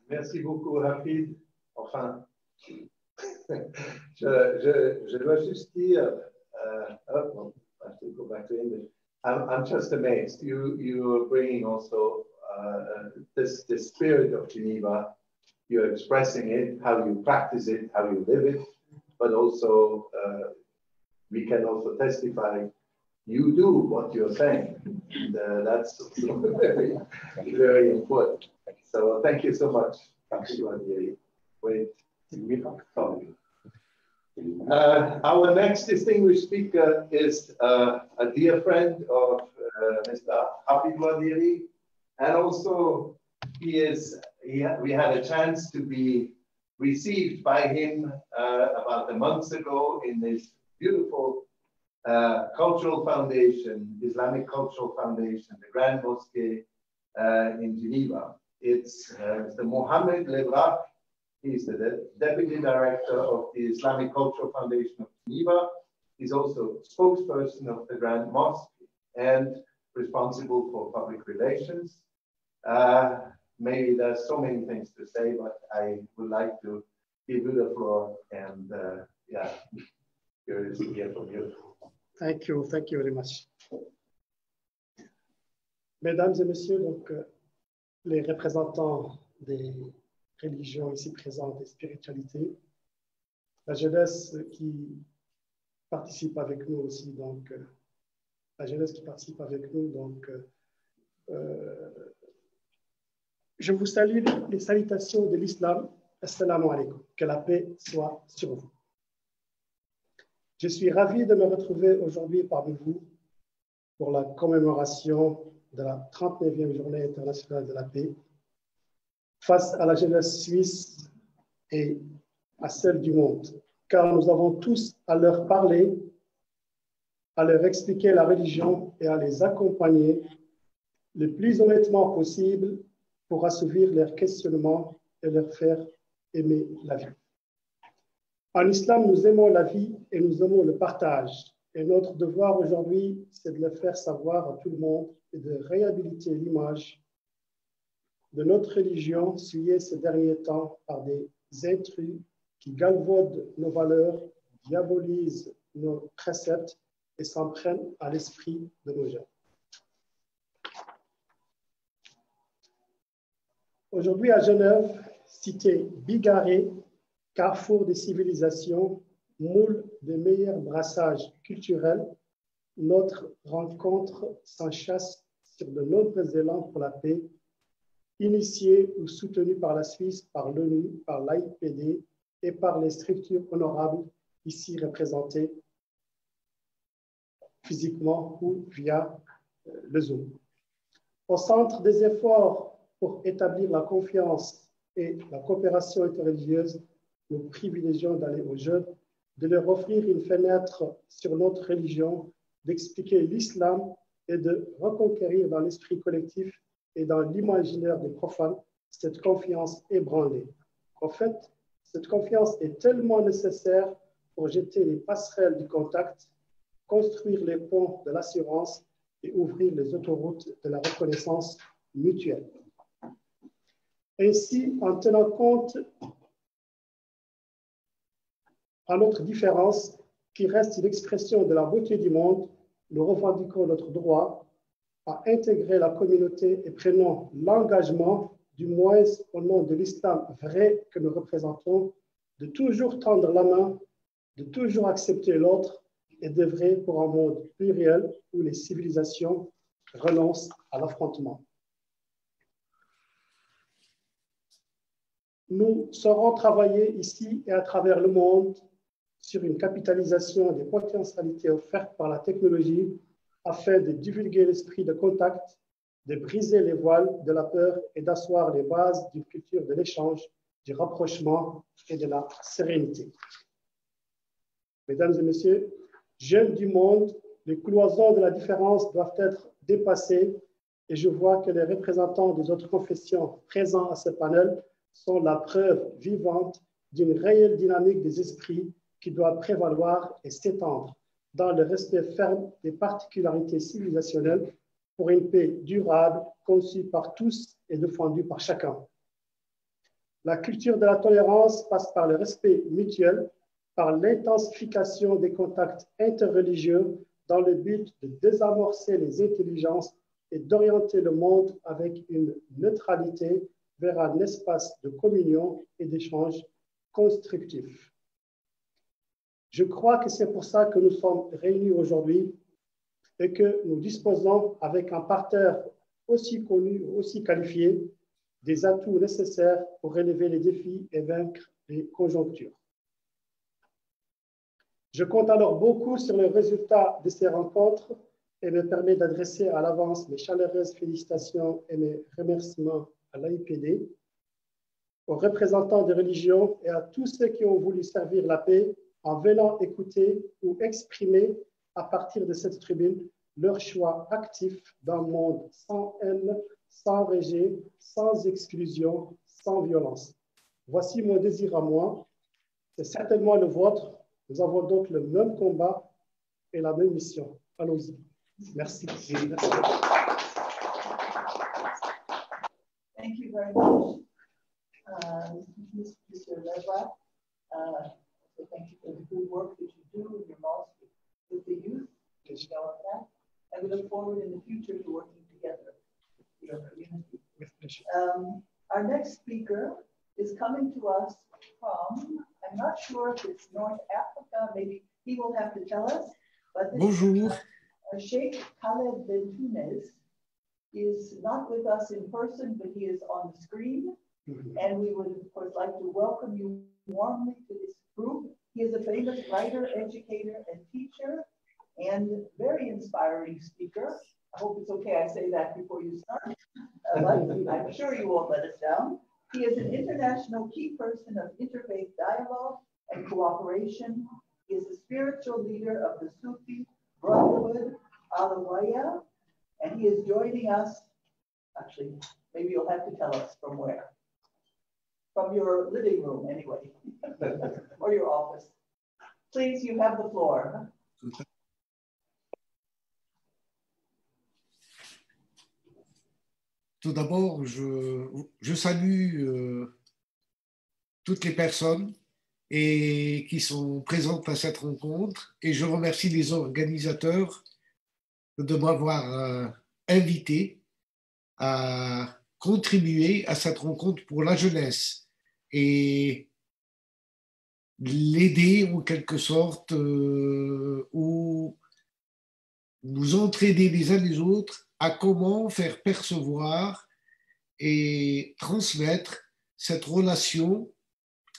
Merci beaucoup, Rafid. Enfin, je dois juste dire, I have to go back to English. I'm just amazed. You are bringing also this spirit of Geneva. You're expressing it, how you practice it, how you live it, but also we can also testify you do what you're saying. And, that's very, very important. So thank you so much. Wait. Our next distinguished speaker is a dear friend of Mr. Hafid Wadiri, and also we had a chance to be received by him about a month ago in this beautiful cultural foundation, Islamic Cultural Foundation, the Grand Mosque in Geneva. It's Mr. Mohammed Lebrak. He's the Deputy Director of the Islamic Cultural Foundation of Geneva. He's also spokesperson of the Grand Mosque and responsible for public relations. Maybe there's so many things to say, but I would like to give you the floor and yeah, curious to hear from you. Thank you very much. Mesdames et messieurs, donc, les représentants des religions ici présentes et spiritualités, la jeunesse qui participe avec nous aussi, donc la jeunesse qui participe avec nous, donc je vous salue les salutations de l'islam. Assalamu alaikum, que la paix soit sur vous. Je suis ravi de me retrouver aujourd'hui parmi vous pour la commémoration de la 39e journée internationale de la paix face à la jeunesse suisse et à celle du monde, car nous avons tous à leur parler, à leur expliquer la religion et à les accompagner le plus honnêtement possible pour assouvir leurs questionnements et leur faire aimer la vie. En islam, nous aimons la vie et nous aimons le partage. Et notre devoir aujourd'hui, c'est de le faire savoir à tout le monde et de réhabiliter l'image de notre religion souillée ces derniers temps par des intrus qui galvaudent nos valeurs, diabolisent nos préceptes et s'en prennent à l'esprit de nos jeunes. Aujourd'hui à Genève, cité bigarrée, carrefour des civilisations, moule des meilleurs brassages culturels, notre rencontre s'enchasse sur de nombreux élans pour la paix, initiés ou soutenus par la Suisse, par l'ONU, par l'AIPD et par les structures honorables ici représentées physiquement ou via le Zoom. Au centre des efforts pour établir la confiance et la coopération interreligieuse, nous privilégions d'aller aux jeunes, de leur offrir une fenêtre sur notre religion, d'expliquer l'islam et de reconquérir dans l'esprit collectif et dans l'imaginaire des profanes cette confiance ébranlée. En fait, cette confiance est tellement nécessaire pour jeter les passerelles du contact, construire les ponts de l'assurance et ouvrir les autoroutes de la reconnaissance mutuelle. Ainsi, en tenant compte à notre différence, qui reste l'expression de la beauté du monde, nous revendiquons notre droit à intégrer la communauté et prenons l'engagement, du moins au nom de l'islam vrai que nous représentons, de toujours tendre la main, de toujours accepter l'autre et d'œuvrer pour un monde pluriel où les civilisations renoncent à l'affrontement. Nous saurons travailler ici et à travers le monde sur une capitalisation des potentialités offertes par la technologie afin de divulguer l'esprit de contact, de briser les voiles de la peur et d'asseoir les bases d'une culture de l'échange, du rapprochement et de la sérénité. Mesdames et messieurs, jeunes du monde, les cloisons de la différence doivent être dépassées et je vois que les représentants des autres confessions présents à ce panel sont la preuve vivante d'une réelle dynamique des esprits qui doit prévaloir et s'étendre dans le respect ferme des particularités civilisationnelles pour une paix durable, conçue par tous et défendue par chacun. La culture de la tolérance passe par le respect mutuel, par l'intensification des contacts interreligieux dans le but de désamorcer les intelligences et d'orienter le monde avec une neutralité vers un espace de communion et d'échange constructif. Je crois que c'est pour ça que nous sommes réunis aujourd'hui et que nous disposons avec un parterre aussi connu, aussi qualifié, des atouts nécessaires pour relever les défis et vaincre les conjonctures. Je compte alors beaucoup sur le résultat de ces rencontres et me permets d'adresser à l'avance mes chaleureuses félicitations et mes remerciements à l'AIPD, aux représentants des religions et à tous ceux qui ont voulu servir la paix en venant écouter ou exprimer à partir de cette tribune leur choix actif d'un monde sans haine, sans rejet, sans exclusion, sans violence. Voici mon désir à moi, c'est certainement le vôtre. Nous avons donc le même combat et la même mission. Allons-y. Merci. Thank you very much, Mr. Ledwell. So thank you for the good work that you do in your mosque with the youth to develop that. And we look forward in the future to working together with your community. Our next speaker is coming to us from, I'm not sure if it's North Africa, maybe he will have to tell us. But Bonjour. Sheikh Khaled Bentounes is not with us in person, but he is on the screen. And we would, of course, like to welcome you warmly to this group. He is a famous writer, educator, and teacher, and very inspiring speaker. I hope it's okay I say that before you start, but I'm sure you won't let us down. He is an international key person of interfaith dialogue and cooperation. He is the spiritual leader of the Sufi Brotherhood, Alawaya, and he is joining us, actually, maybe you'll have to tell us from where. From your living room, anyway, or your office. Please, you have the floor. Tout d'abord, je salue toutes les personnes qui sont présentes à cette rencontre et je remercie les organisateurs de m'avoir invité à contribuer à cette rencontre pour la jeunesse et l'aider en quelque sorte ou nous entraider les uns les autres à comment faire percevoir et transmettre cette relation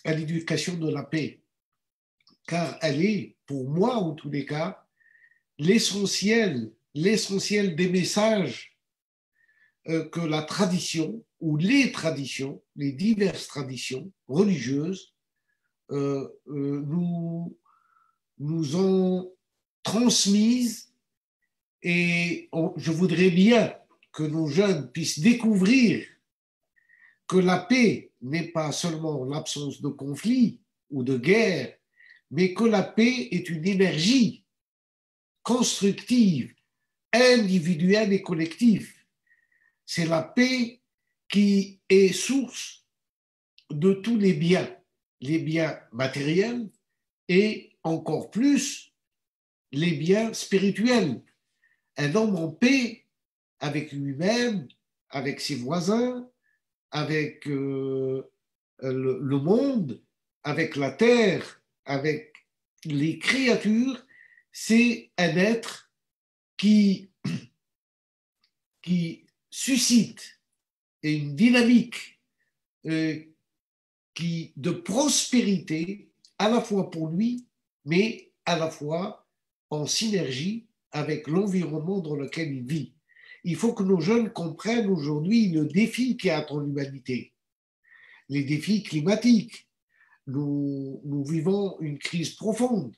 à l'éducation de la paix. Car elle est, pour moi en tous les cas, l'essentiel des messages que la tradition ou les diverses traditions religieuses nous ont transmises. Et je voudrais bien que nos jeunes puissent découvrir que la paix n'est pas seulement l'absence de conflit ou de guerre, mais que la paix est une énergie constructive, individuelle et collective. C'est la paix qui est source de tous les biens matériels et encore plus les biens spirituels. Un homme en paix avec lui-même, avec ses voisins, avec le monde, avec la terre, avec les créatures, c'est un être qui suscite une dynamique de prospérité, à la fois pour lui, mais à la fois en synergie avec l'environnement dans lequel il vit. Il faut que nos jeunes comprennent aujourd'hui le défi qui attend l'humanité, les défis climatiques. Nous vivons une crise profonde,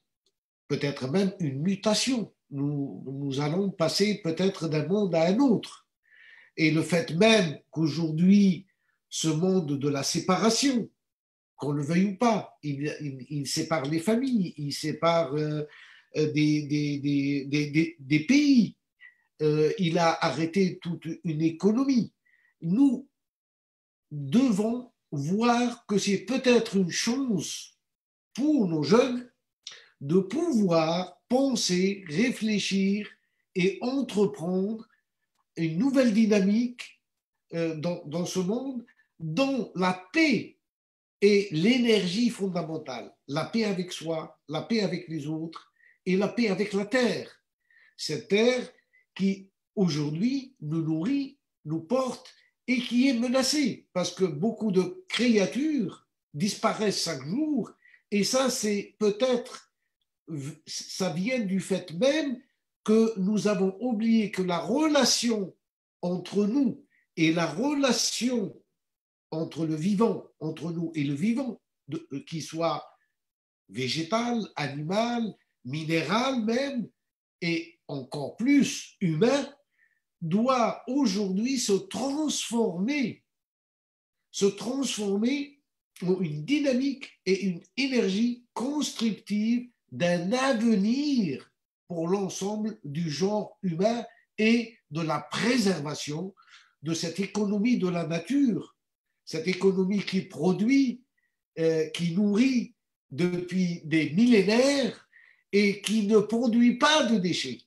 peut-être même une mutation. Nous allons passer peut-être d'un monde à un autre. Et le fait même qu'aujourd'hui, ce monde de la séparation, qu'on le veuille ou pas, il sépare les familles, il sépare des pays, il a arrêté toute une économie. Nous devons voir que c'est peut-être une chance pour nos jeunes de pouvoir penser, réfléchir et entreprendre une nouvelle dynamique dans ce monde, dont la paix est l'énergie fondamentale. La paix avec soi, la paix avec les autres et la paix avec la terre. Cette terre qui, aujourd'hui, nous nourrit, nous porte et qui est menacée parce que beaucoup de créatures disparaissent chaque jour et ça, c'est peut-être, ça vient du fait même que nous avons oublié que la relation entre nous et la relation entre le vivant, entre nous et le vivant, qu'il soit végétal, animal, minéral même, et encore plus humain, doit aujourd'hui se transformer en une dynamique et une énergie constructive d'un avenir pour l'ensemble du genre humain et de la préservation de cette économie de la nature, cette économie qui produit, qui nourrit depuis des millénaires et qui ne produit pas de déchets.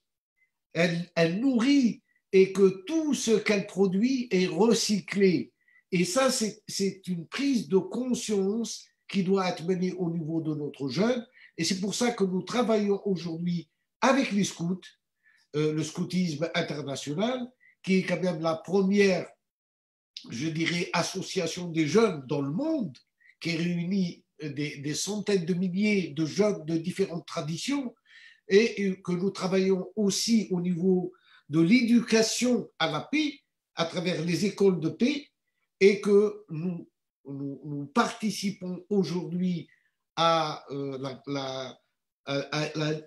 Elle nourrit et que tout ce qu'elle produit est recyclé. Et ça, c'est une prise de conscience qui doit être menée au niveau de notre jeune. Et c'est pour ça que nous travaillons aujourd'hui avec les scouts, le scoutisme international, qui est quand même la première, je dirais, association des jeunes dans le monde, qui réunit des centaines de milliers de jeunes de différentes traditions, et que nous travaillons aussi au niveau de l'éducation à la paix à travers les écoles de paix, et que nous participons aujourd'hui à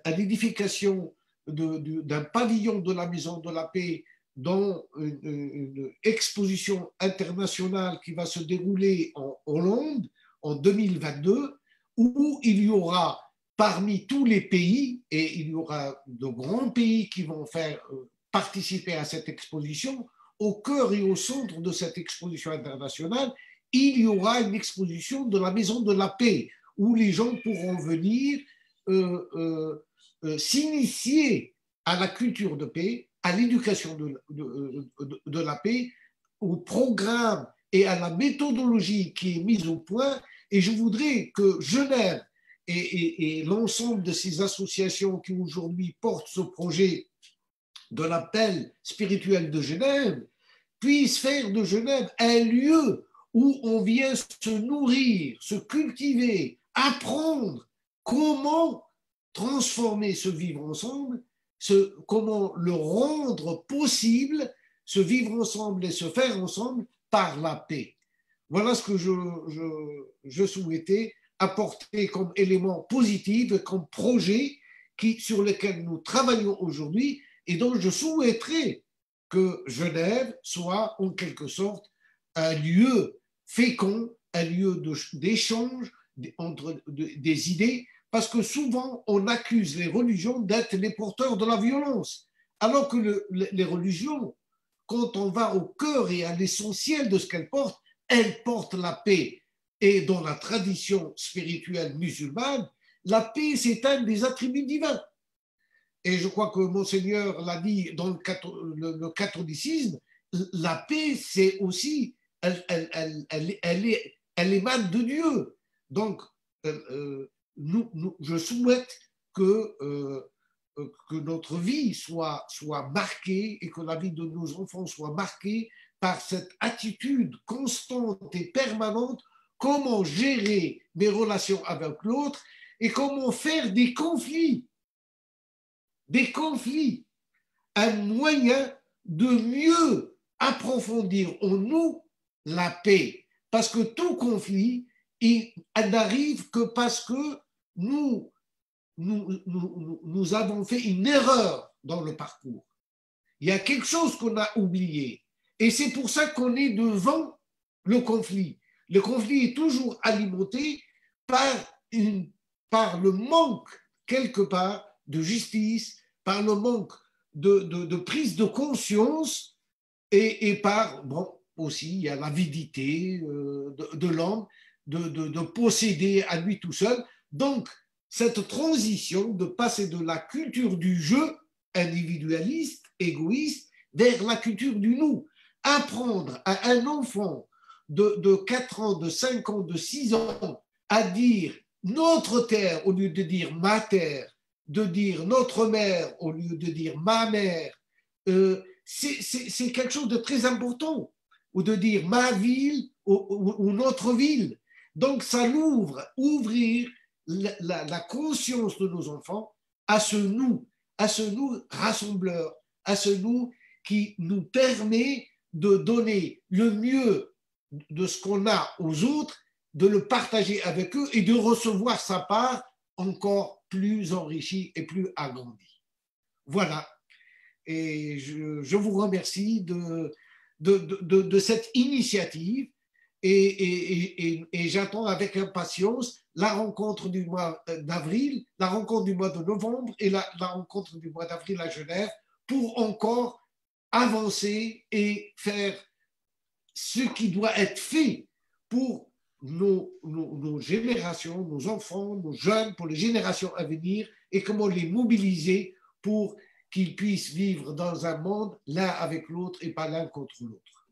l'édification d'un pavillon de la Maison de la Paix dans une exposition internationale qui va se dérouler en Hollande en 2022, où il y aura parmi tous les pays, et il y aura de grands pays qui vont faire participer à cette exposition, au cœur et au centre de cette exposition internationale, il y aura une exposition de la Maison de la Paix, où les gens pourront venir s'initier à la culture de paix, à l'éducation de la paix, au programme et à la méthodologie qui est mise au point. Et je voudrais que Genève et l'ensemble de ces associations qui aujourd'hui portent ce projet de l'appel spirituel de Genève puissent faire de Genève un lieu où on vient se nourrir, se cultiver, apprendre comment transformer ce vivre ensemble, comment le rendre possible, ce vivre ensemble et se faire ensemble par la paix. Voilà ce que je souhaitais apporter comme élément positif, comme projet sur lequel nous travaillons aujourd'hui et dont je souhaiterais que Genève soit en quelque sorte un lieu fécond, un lieu d'échange entre des idées, parce que souvent on accuse les religions d'être les porteurs de la violence, alors que les religions quand on va au cœur et à l'essentiel de ce qu'elle porte la paix. Et dans la tradition spirituelle musulmane, la paix, c'est un des attributs divins. Et je crois que Monseigneur l'a dit dans le catholicisme, la paix, c'est aussi, elle émane de Dieu. Donc, je souhaite que notre vie soit marquée et que la vie de nos enfants soit marquée par cette attitude constante et permanente, comment gérer mes relations avec l'autre et comment faire des conflits, un moyen de mieux approfondir en nous la paix. Parce que tout conflit, il n'arrive que parce que nous avons fait une erreur dans le parcours. Il y a quelque chose qu'on a oublié. Et c'est pour ça qu'on est devant le conflit. Le conflit est toujours alimenté par le manque, quelque part, de justice, par le manque de prise de conscience et par, aussi, il y a l'avidité de l'homme de posséder à lui tout seul. Donc, cette transition de passer de la culture du jeu individualiste, égoïste, vers la culture du nous. Apprendre à un enfant de 4 ans, de 5 ans, de 6 ans à dire notre terre au lieu de dire ma terre, de dire notre mère au lieu de dire ma mère, c'est quelque chose de très important. Ou de dire ma ville ou notre ville. Donc ça ouvrir la conscience de nos enfants à ce nous rassembleur, à ce nous qui nous permet de donner le mieux de ce qu'on a aux autres, de le partager avec eux et de recevoir sa part encore plus enrichie et plus agrandie. Voilà. Et je vous remercie de cette initiative et j'attends avec impatience la rencontre du mois d'avril, la rencontre du mois de novembre et la rencontre du mois d'avril à Genève pour encore avancer et faire ce qui doit être fait pour nos générations, nos enfants, nos jeunes, pour les générations à venir et comment les mobiliser pour qu'ils puissent vivre dans un monde l'un avec l'autre et pas l'un contre l'autre.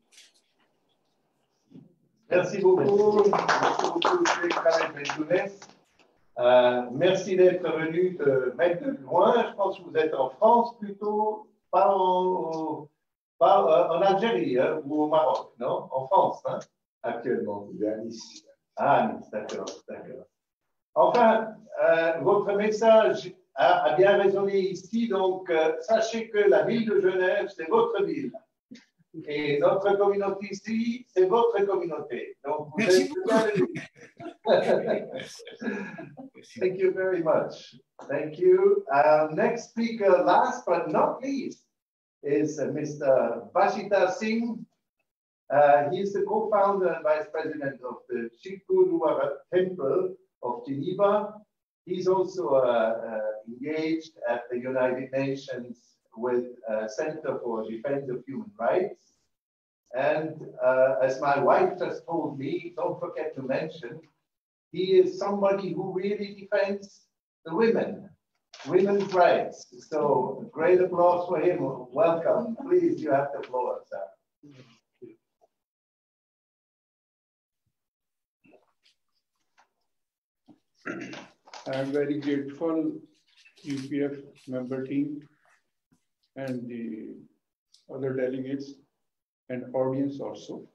Merci beaucoup. Merci d'être venu de mettre de loin. Je pense que vous êtes en France plutôt, pas en Algérie ou au Maroc, non? En France, hein, actuellement. À Nice. Ah, Nice, d'accord. Enfin, votre message a bien résonné ici, donc sachez que la ville de Genève, c'est votre ville. Et notre communauté ici, c'est votre communauté. Donc, vous êtes bienvenus. Thank you very much. Thank you. Next speaker, last but not least, is Mr. Bashita Singh. He is the co-founder and vice president of the Chikudwara Temple of Geneva. He's also engaged at the United Nations with Center for Defense of Human Rights. And as my wife just told me, don't forget to mention, he is somebody who really defends the women's rights. So great applause for him. Welcome. Please, you have the floor, sir. I am very grateful UPF member team and the other delegates and audience also.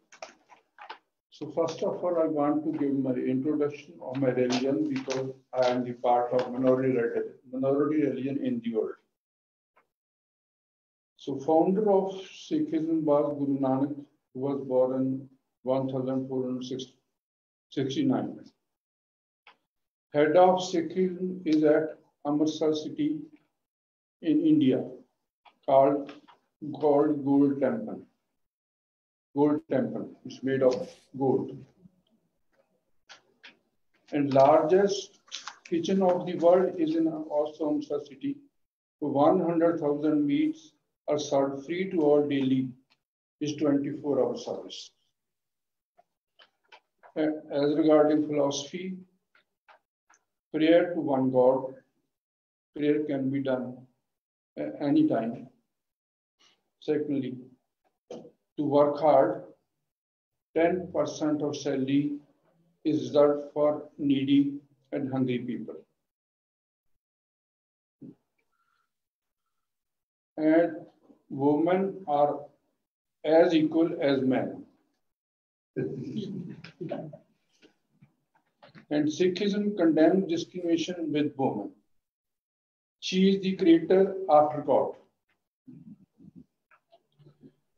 So first of all, I want to give my introduction of my religion because I am the part of minority religion in the world. So founder of Sikhism was Guru Nanak, who was born in 1469. Head of Sikhism is at Amritsar city in India, called Gold Temple. Gold Temple, it's made of gold. And largest kitchen of the world is in also Amritsar city. 100,000 meats are served free to all daily is 24-hour service. As regarding philosophy, prayer to one God, prayer can be done anytime. Secondly, to work hard, 10% of salary is reserved for needy and hungry people. And women are as equal as men. And Sikhism condemns discrimination with women. She is the creator after God.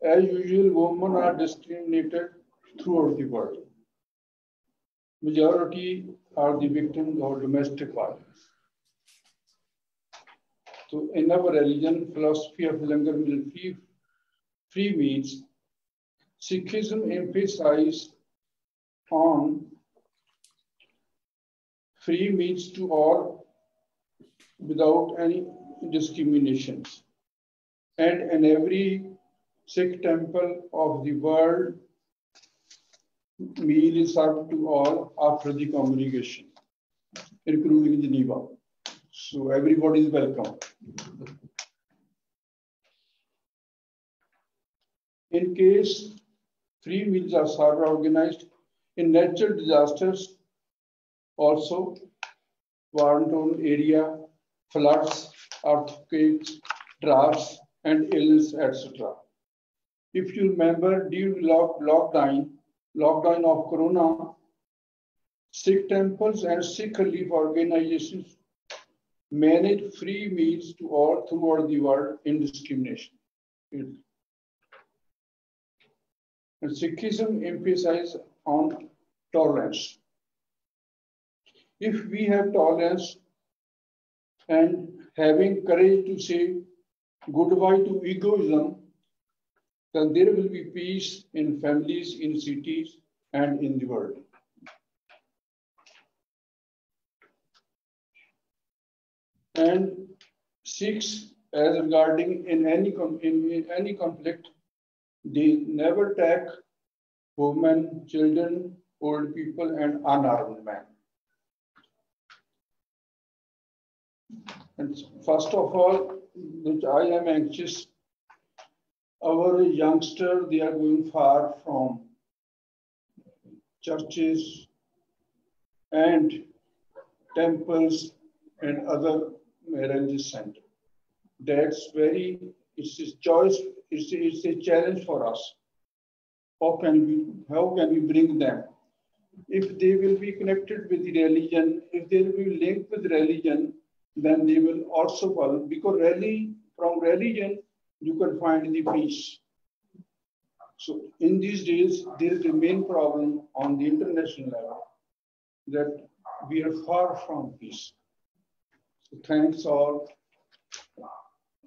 As usual, women are discriminated throughout the world. Majority are the victims of domestic violence. So in our religion, philosophy of Langar Meal free meals, Sikhism emphasizes on free meals to all without any discriminations. And in every Sikh temple of the world, meal is served to all after the congregation, including Geneva. So everybody is welcome. In case free meals are served organized in natural disasters, also war-torn area, floods, earthquakes, droughts, and illness, etc. If you remember, during lockdown of Corona, Sikh temples and Sikh relief organizations manage free meals to all throughout the world indiscrimination. And Sikhism emphasizes on tolerance. If we have tolerance and having courage to say goodbye to egoism, then there will be peace in families, in cities, and in the world. And Sikhs, as regarding in any conflict, they never attack women, children, old people, and unarmed men. And first of all, which I am anxious, our youngsters, they are going far from churches and temples and other religious centers. That's it's a choice, it's a challenge for us. How can we bring them? If they will be connected with the religion, if they will be linked with religion, then they will also follow, because from religion, you can find the peace. So in these days, there is a main problem on the international level that we are far from peace. So thanks all.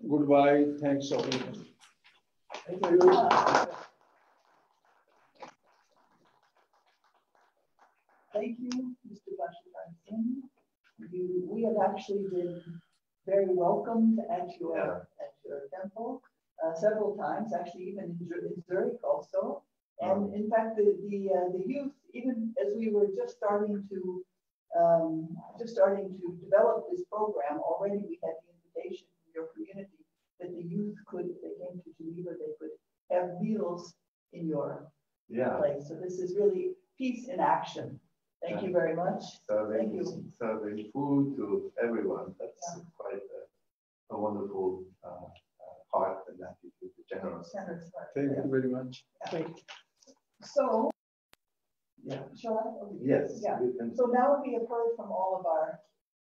Goodbye. Thanks all. Thank you. Thank you, Mr. Bashar Singh. We have actually been very welcomed at your temple several times, actually even in Zurich also. And in fact, the youth, even as we were just starting to develop this program, already we had the invitation from your community that the youth could, if they came to Geneva, they could have meals in your place. So this is really peace in action. Thank you very much. Thank you. Serving food to everyone. That's quite a wonderful heart and attitude, generous. Thank you very much. So, shall I? Yes. Yeah. So now we have heard from all of our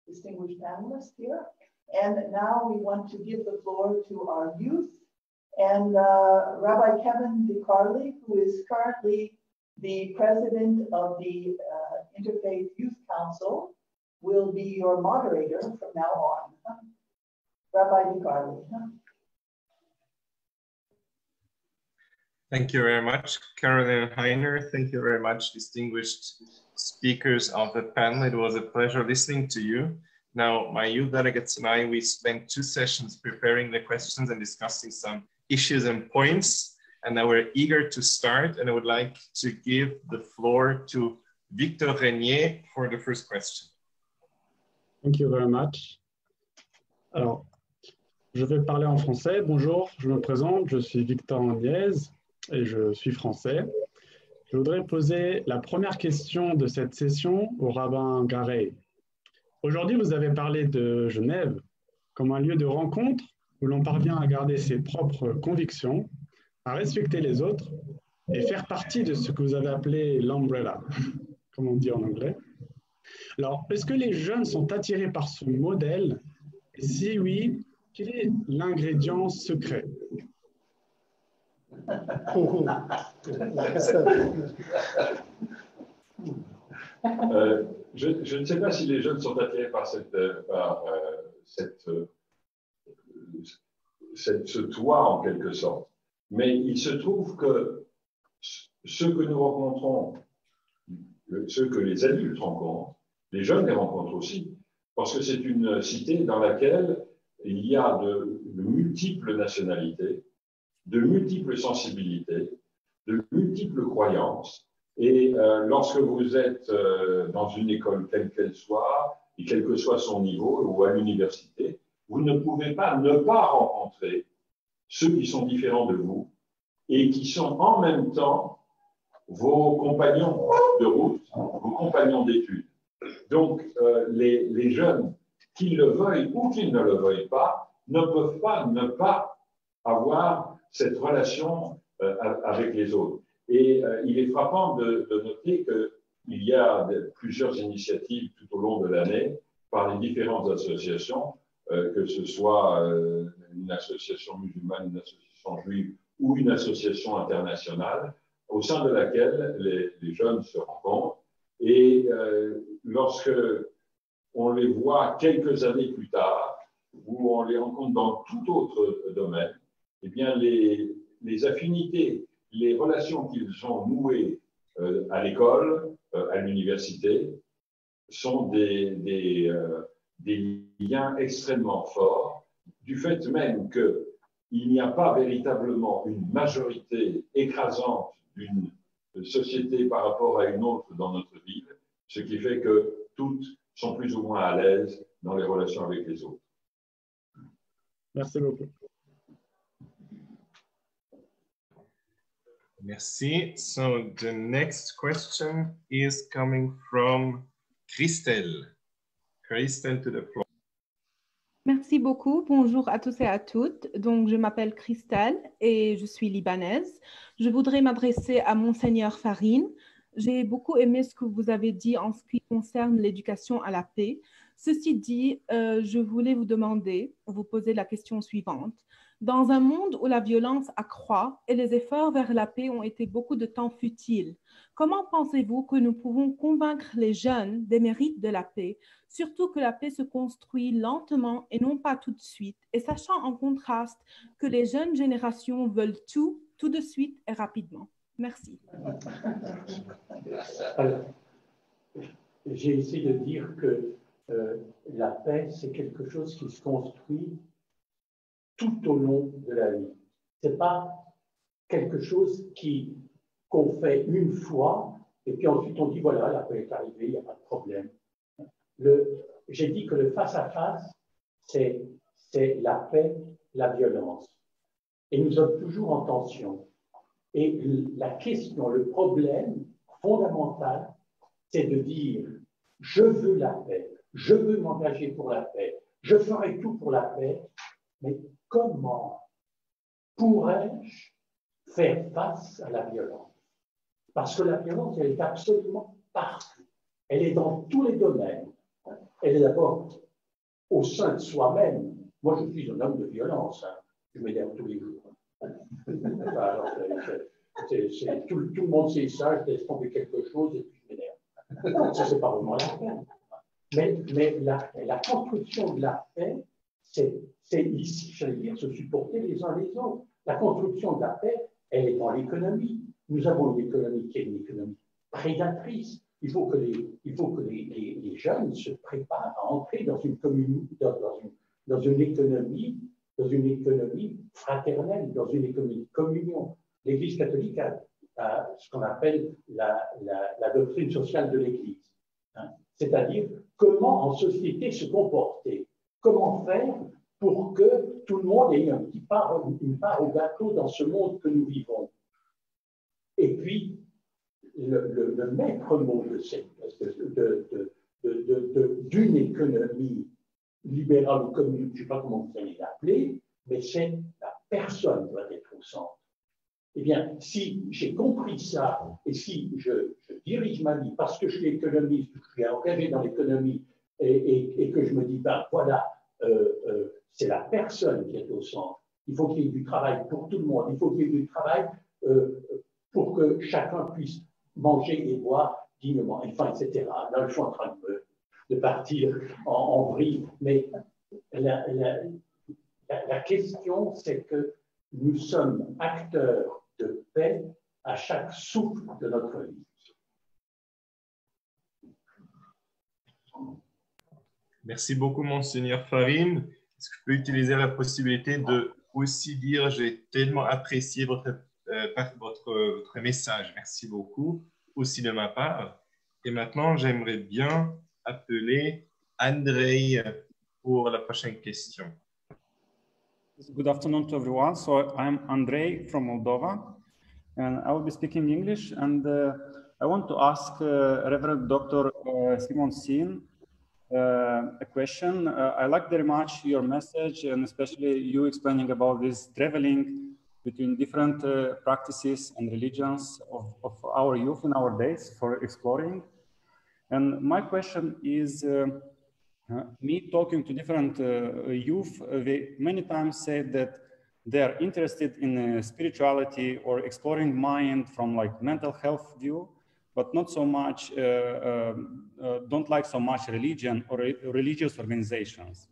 distinguished panelists here. And now we want to give the floor to our youth. And Rabbi Kevin DeCarli, who is currently the president of the Interfaith Youth Council, will be your moderator from now on. Rabbi DeCarli. Thank you very much, Caroline Heiner. Thank you very much, distinguished speakers of the panel. It was a pleasure listening to you. Now, my youth delegates and I, we spent 2 sessions preparing the questions and discussing some issues and points. And now we're eager to start, and I would like to give the floor to Victor Régnier for the first question. Thank you very much. Alors, je vais parler en français. Bonjour, je me présente, je suis Victor Régnier et je suis français. Je voudrais poser la première question de cette session au rabbin Garey. Aujourd'hui, vous avez parlé de Genève comme un lieu de rencontre où l'on parvient à garder ses propres convictions, à respecter les autres et faire partie de ce que vous avez appelé l'umbrella, comme on dit en anglais. Alors, est-ce que les jeunes sont attirés par ce modèle? Et si oui, quel est l'ingrédient secret? Je ne sais pas si les jeunes sont attirés par ce toit en quelque sorte, mais il se trouve que ceux que nous rencontrons, ceux que les adultes rencontrent, les jeunes les rencontrent aussi, parce que c'est une cité dans laquelle il y a de multiples nationalités, de multiples sensibilités, de multiples croyances. Et lorsque vous êtes dans une école quelle qu'elle soit, et quel que soit son niveau, ou à l'université, vous ne pouvez pas ne pas rencontrer ceux qui sont différents de vous et qui sont en même temps vos compagnons de route, vos compagnons d'études. Donc, les jeunes, qu'ils le veuillent ou qu'ils ne le veuillent pas, ne peuvent pas ne pas avoir cette relation avec les autres. Et il est frappant de noter qu'il y a plusieurs initiatives tout au long de l'année par les différentes associations, que ce soit une association musulmane, une association juive ou une association internationale, au sein de laquelle les jeunes se rencontrent. Et lorsque on les voit quelques années plus tard, ou on les rencontre dans tout autre domaine, eh bien les affinités, les relations qu'ils ont nouées à l'école, à l'université, sont des liens extrêmement forts, du fait même qu'il n'y a pas véritablement une majorité écrasante d'une société par rapport à une autre dans notre ville, ce qui fait que toutes sont plus ou moins à l'aise dans les relations avec les autres. Merci beaucoup. Merci. So the next question is coming from Christelle. Christelle, to the floor. Merci beaucoup. Bonjour à tous et à toutes. Donc, je m'appelle Christelle et je suis libanaise. Je voudrais m'adresser à Monseigneur Farine. J'ai beaucoup aimé ce que vous avez dit en ce qui concerne l'éducation à la paix. Ceci dit, je voulais vous poser la question suivante. Dans un monde où la violence accroît et les efforts vers la paix ont été beaucoup de temps futiles, comment pensez-vous que nous pouvons convaincre les jeunes des mérites de la paix, surtout que la paix se construit lentement et non pas tout de suite, et sachant en contraste que les jeunes générations veulent tout de suite et rapidement? Merci. Alors, j'ai essayé de dire que la paix, c'est quelque chose qui se construit tout au long de la vie. Ce n'est pas quelque chose qu'on fait une fois et puis ensuite on dit voilà, la paix est arrivée, il n'y a pas de problème. J'ai dit que le face-à-face, c'est la paix, la violence. Et nous sommes toujours en tension. Et la question, le problème fondamental, c'est de dire je veux la paix, je veux m'engager pour la paix, je ferai tout pour la paix, mais comment pourrais-je faire face à la violence? Parce que la violence, elle est absolument partout. Elle est dans tous les domaines. Elle est d'abord au sein de soi-même. Moi, je suis un homme de violence. Je m'énerve tous les jours. Alors, tout le monde sait ça, je laisse tomber quelque chose et puis je m'énerve. Ça, c'est pas vraiment la paix. Mais la construction de la paix, c'est ici, j'allais dire, se supporter les uns les autres. La construction de la paix, elle est dans l'économie. Nous avons une économie qui est une économie prédatrice. Il faut que les jeunes se préparent à entrer dans une économie fraternelle, dans une économie de communion. l'Église catholique a ce qu'on appelle la doctrine sociale de l'Église, hein, c'est-à-dire comment en société se comporter, comment faire pour que tout le monde ait une part au gâteau dans ce monde que nous vivons. Et puis, le maître mot d'une économie libérale ou commune, je ne sais pas comment vous allez l'appeler, mais c'est la personne doit être au centre. Eh bien, si j'ai compris ça et si je dirige ma vie parce que je suis économiste, je suis engagé dans l'économie et que je me dis, ben voilà, c'est la personne qui est au centre. Il faut qu'il y ait du travail pour tout le monde. Il faut qu'il y ait du travail pour que chacun puisse manger et boire dignement, enfin, etc. Là, je suis en train de partir en vrille, mais la question, c'est que nous sommes acteurs de paix à chaque souffle de notre vie. Merci beaucoup, Monseigneur Farine. Est-ce que je peux utiliser la possibilité de aussi dire j'ai tellement apprécié votre message. Merci beaucoup, aussi de ma part. Et maintenant, j'aimerais bien appeler Andrei pour la prochaine question. Good afternoon to everyone. So I'm Andrei from Moldova, and I will be speaking English. And I want to ask Reverend Dr. Simon Sin a question. I like very much your message, and especially you explaining about this traveling between different practices and religions of our youth in our days for exploring. And my question is, me talking to different youth, they many times say that they are interested in spirituality or exploring mind from like mental health view, but not so much, don't like so much religion or religious organizations.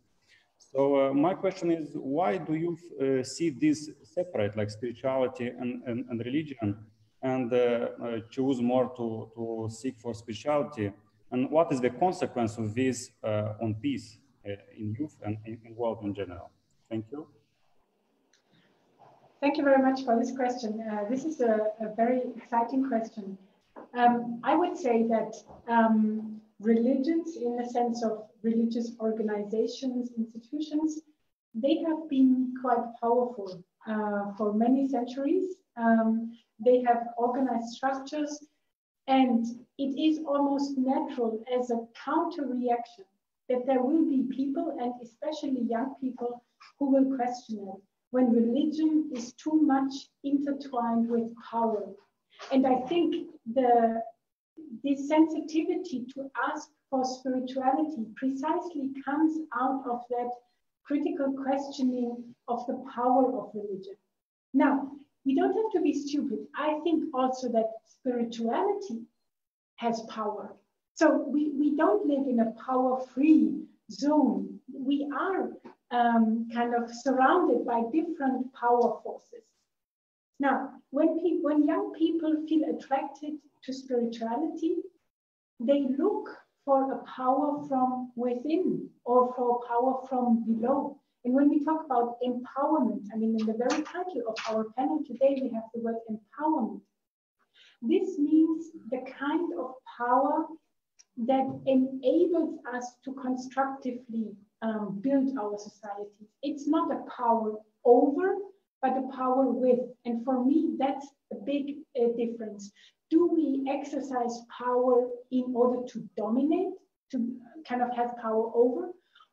So my question is, why do you see this separate, like spirituality and religion, and choose more to seek for spirituality? And what is the consequence of this on peace in youth and in world in general? Thank you. Thank you very much for this question. This is a very exciting question. I would say that religions, in the sense of religious organizations, institutions, they have been quite powerful for many centuries. They have organized structures, and it is almost natural as a counter-reaction that there will be people, and especially young people, who will question it when religion is too much intertwined with power. And I think the sensitivity to ask for spirituality precisely comes out of that critical questioning of the power of religion. Now, we don't have to be stupid. I think also that spirituality has power. So we don't live in a power-free zone. We are kind of surrounded by different power forces. Now, when young people feel attracted to spirituality, they look for a power from within or for power from below. And when we talk about empowerment, I mean, in the very title of our panel today, we have the word empowerment. This means the kind of power that enables us to constructively build our societies. It's not a power over, but a power with. And for me, that's a big difference. Do we exercise power in order to dominate, to kind of have power over,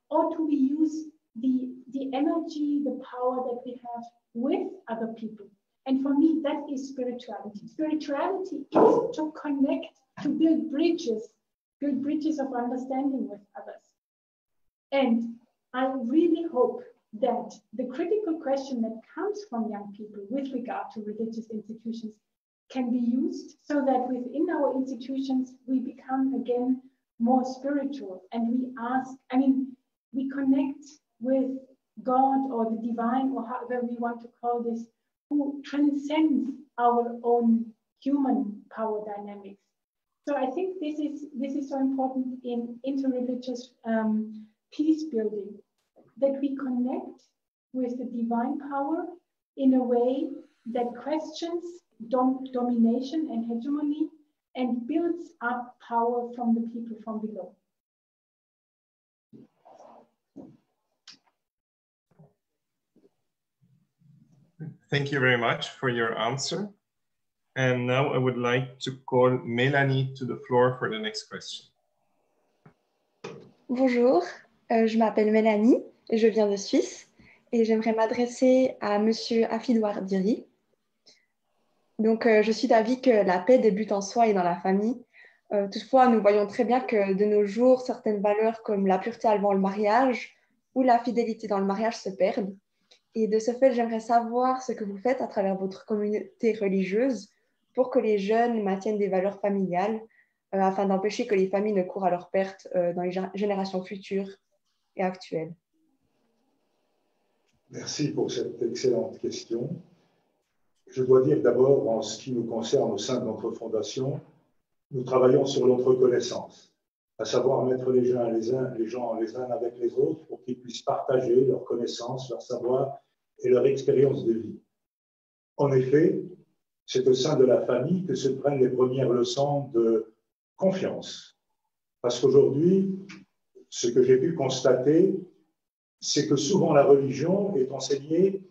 or do we use the energy, the power that we have with other people? And for me, that is spirituality. Spirituality is to connect, to build bridges of understanding with others. And I really hope that the critical question that comes from young people with regard to religious institutions can be used so that within our institutions, we become again more spiritual, and we ask, I mean, we connect with God or the divine, or however we want to call this, who transcends our own human power dynamics. So I think this is so important in interreligious peace building, that we connect with the divine power in a way that questions domination and hegemony and builds up power from the people from below. Thank you very much for your answer. And now I would like to call Mélanie to the floor for the next question. Bonjour, je m'appelle Mélanie et je viens de Suisse et j'aimerais m'adresser à Monsieur Hafid Ouardiri. Donc, je suis d'avis que la paix débute en soi et dans la famille. Toutefois, nous voyons très bien que de nos jours, certaines valeurs comme la pureté avant le mariage ou la fidélité dans le mariage se perdent. Et de ce fait, j'aimerais savoir ce que vous faites à travers votre communauté religieuse pour que les jeunes maintiennent des valeurs familiales afin d'empêcher que les familles ne courent à leur perte dans les générations futures et actuelles. Merci pour cette excellente question. Je dois dire d'abord, en ce qui nous concerne au sein de notre fondation, nous travaillons sur notre connaissance, à savoir mettre les gens les uns avec les autres pour qu'ils puissent partager leurs connaissances, leur savoir et leur expérience de vie. En effet, c'est au sein de la famille que se prennent les premières leçons de confiance. Parce qu'aujourd'hui, ce que j'ai pu constater, c'est que souvent la religion est enseignée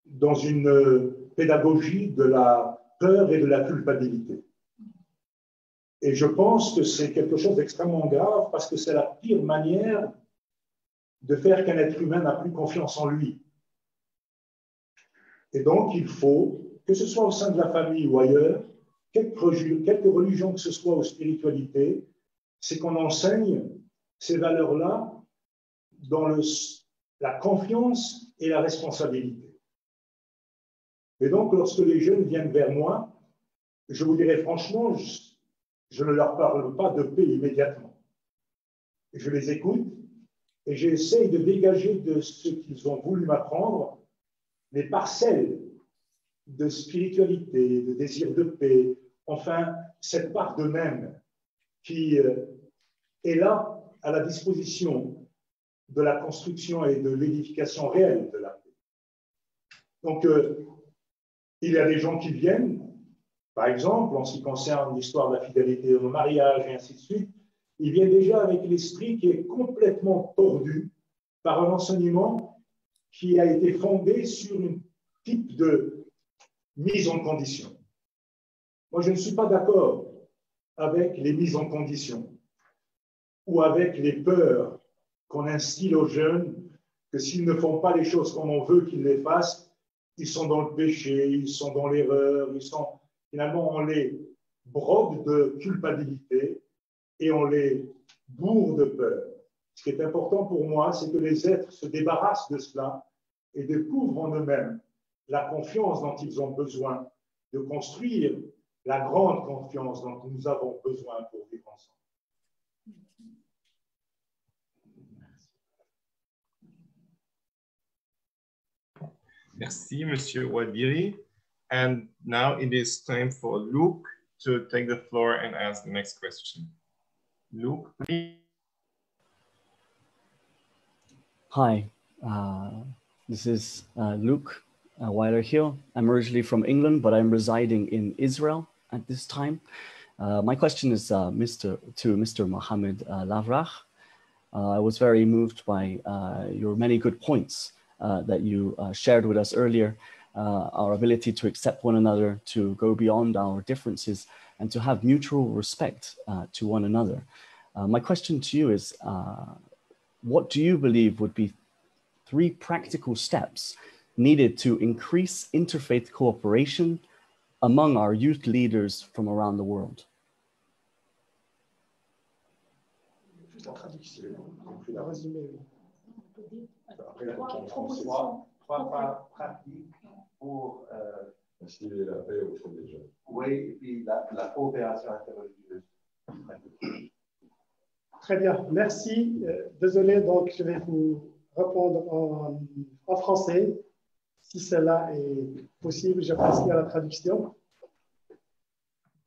dans une pédagogie de la peur et de la culpabilité. Et je pense que c'est quelque chose d'extrêmement grave parce que c'est la pire manière de faire qu'un être humain n'a plus confiance en lui. Et donc, il faut, que ce soit au sein de la famille ou ailleurs, quelque religion que ce soit ou spiritualité, c'est qu'on enseigne ces valeurs-là dans la confiance et la responsabilité. Et donc, lorsque les jeunes viennent vers moi, je vous dirais franchement, je ne leur parle pas de paix immédiatement. Je les écoute et j'essaye de dégager de ce qu'ils ont voulu m'apprendre les parcelles de spiritualité, de désir de paix, enfin, cette part d'eux-mêmes qui est là à la disposition de la construction et de l'édification réelle de la paix. Donc, il y a des gens qui viennent, par exemple, en ce qui concerne l'histoire de la fidélité au mariage et ainsi de suite, ils viennent déjà avec l'esprit qui est complètement tordu par un enseignement qui a été fondé sur un type de mise en condition. Moi, je ne suis pas d'accord avec les mises en condition ou avec les peurs qu'on instille aux jeunes que s'ils ne font pas les choses comme on veut qu'ils les fassent, ils sont dans le péché, ils sont dans l'erreur, finalement, on les brode de culpabilité et on les bourre de peur. Ce qui est important pour moi, c'est que les êtres se débarrassent de cela et découvrent en eux-mêmes la confiance dont ils ont besoin de construire la grande confiance dont nous avons besoin pour vivre ensemble. Merci, Monsieur Ouardiri. And now it is time for Luke to take the floor and ask the next question. Luke, please. Hi, this is Luke Weiler-Hill. I'm originally from England, but I'm residing in Israel at this time. My question is to Mr. Mohamed Lavrach. I was very moved by your many good points that you shared with us earlier, our ability to accept one another, to go beyond our differences, and to have mutual respect to one another. My question to you is, what do you believe would be 3 practical steps needed to increase interfaith cooperation among our youth leaders from around the world? Trois pratiques pour faciliter la paix auprès des jeunes. Oui, et puis la coopération interreligieuse. Très bien, merci. Désolé, donc je vais vous répondre en français. Si cela est possible, je passe à la traduction.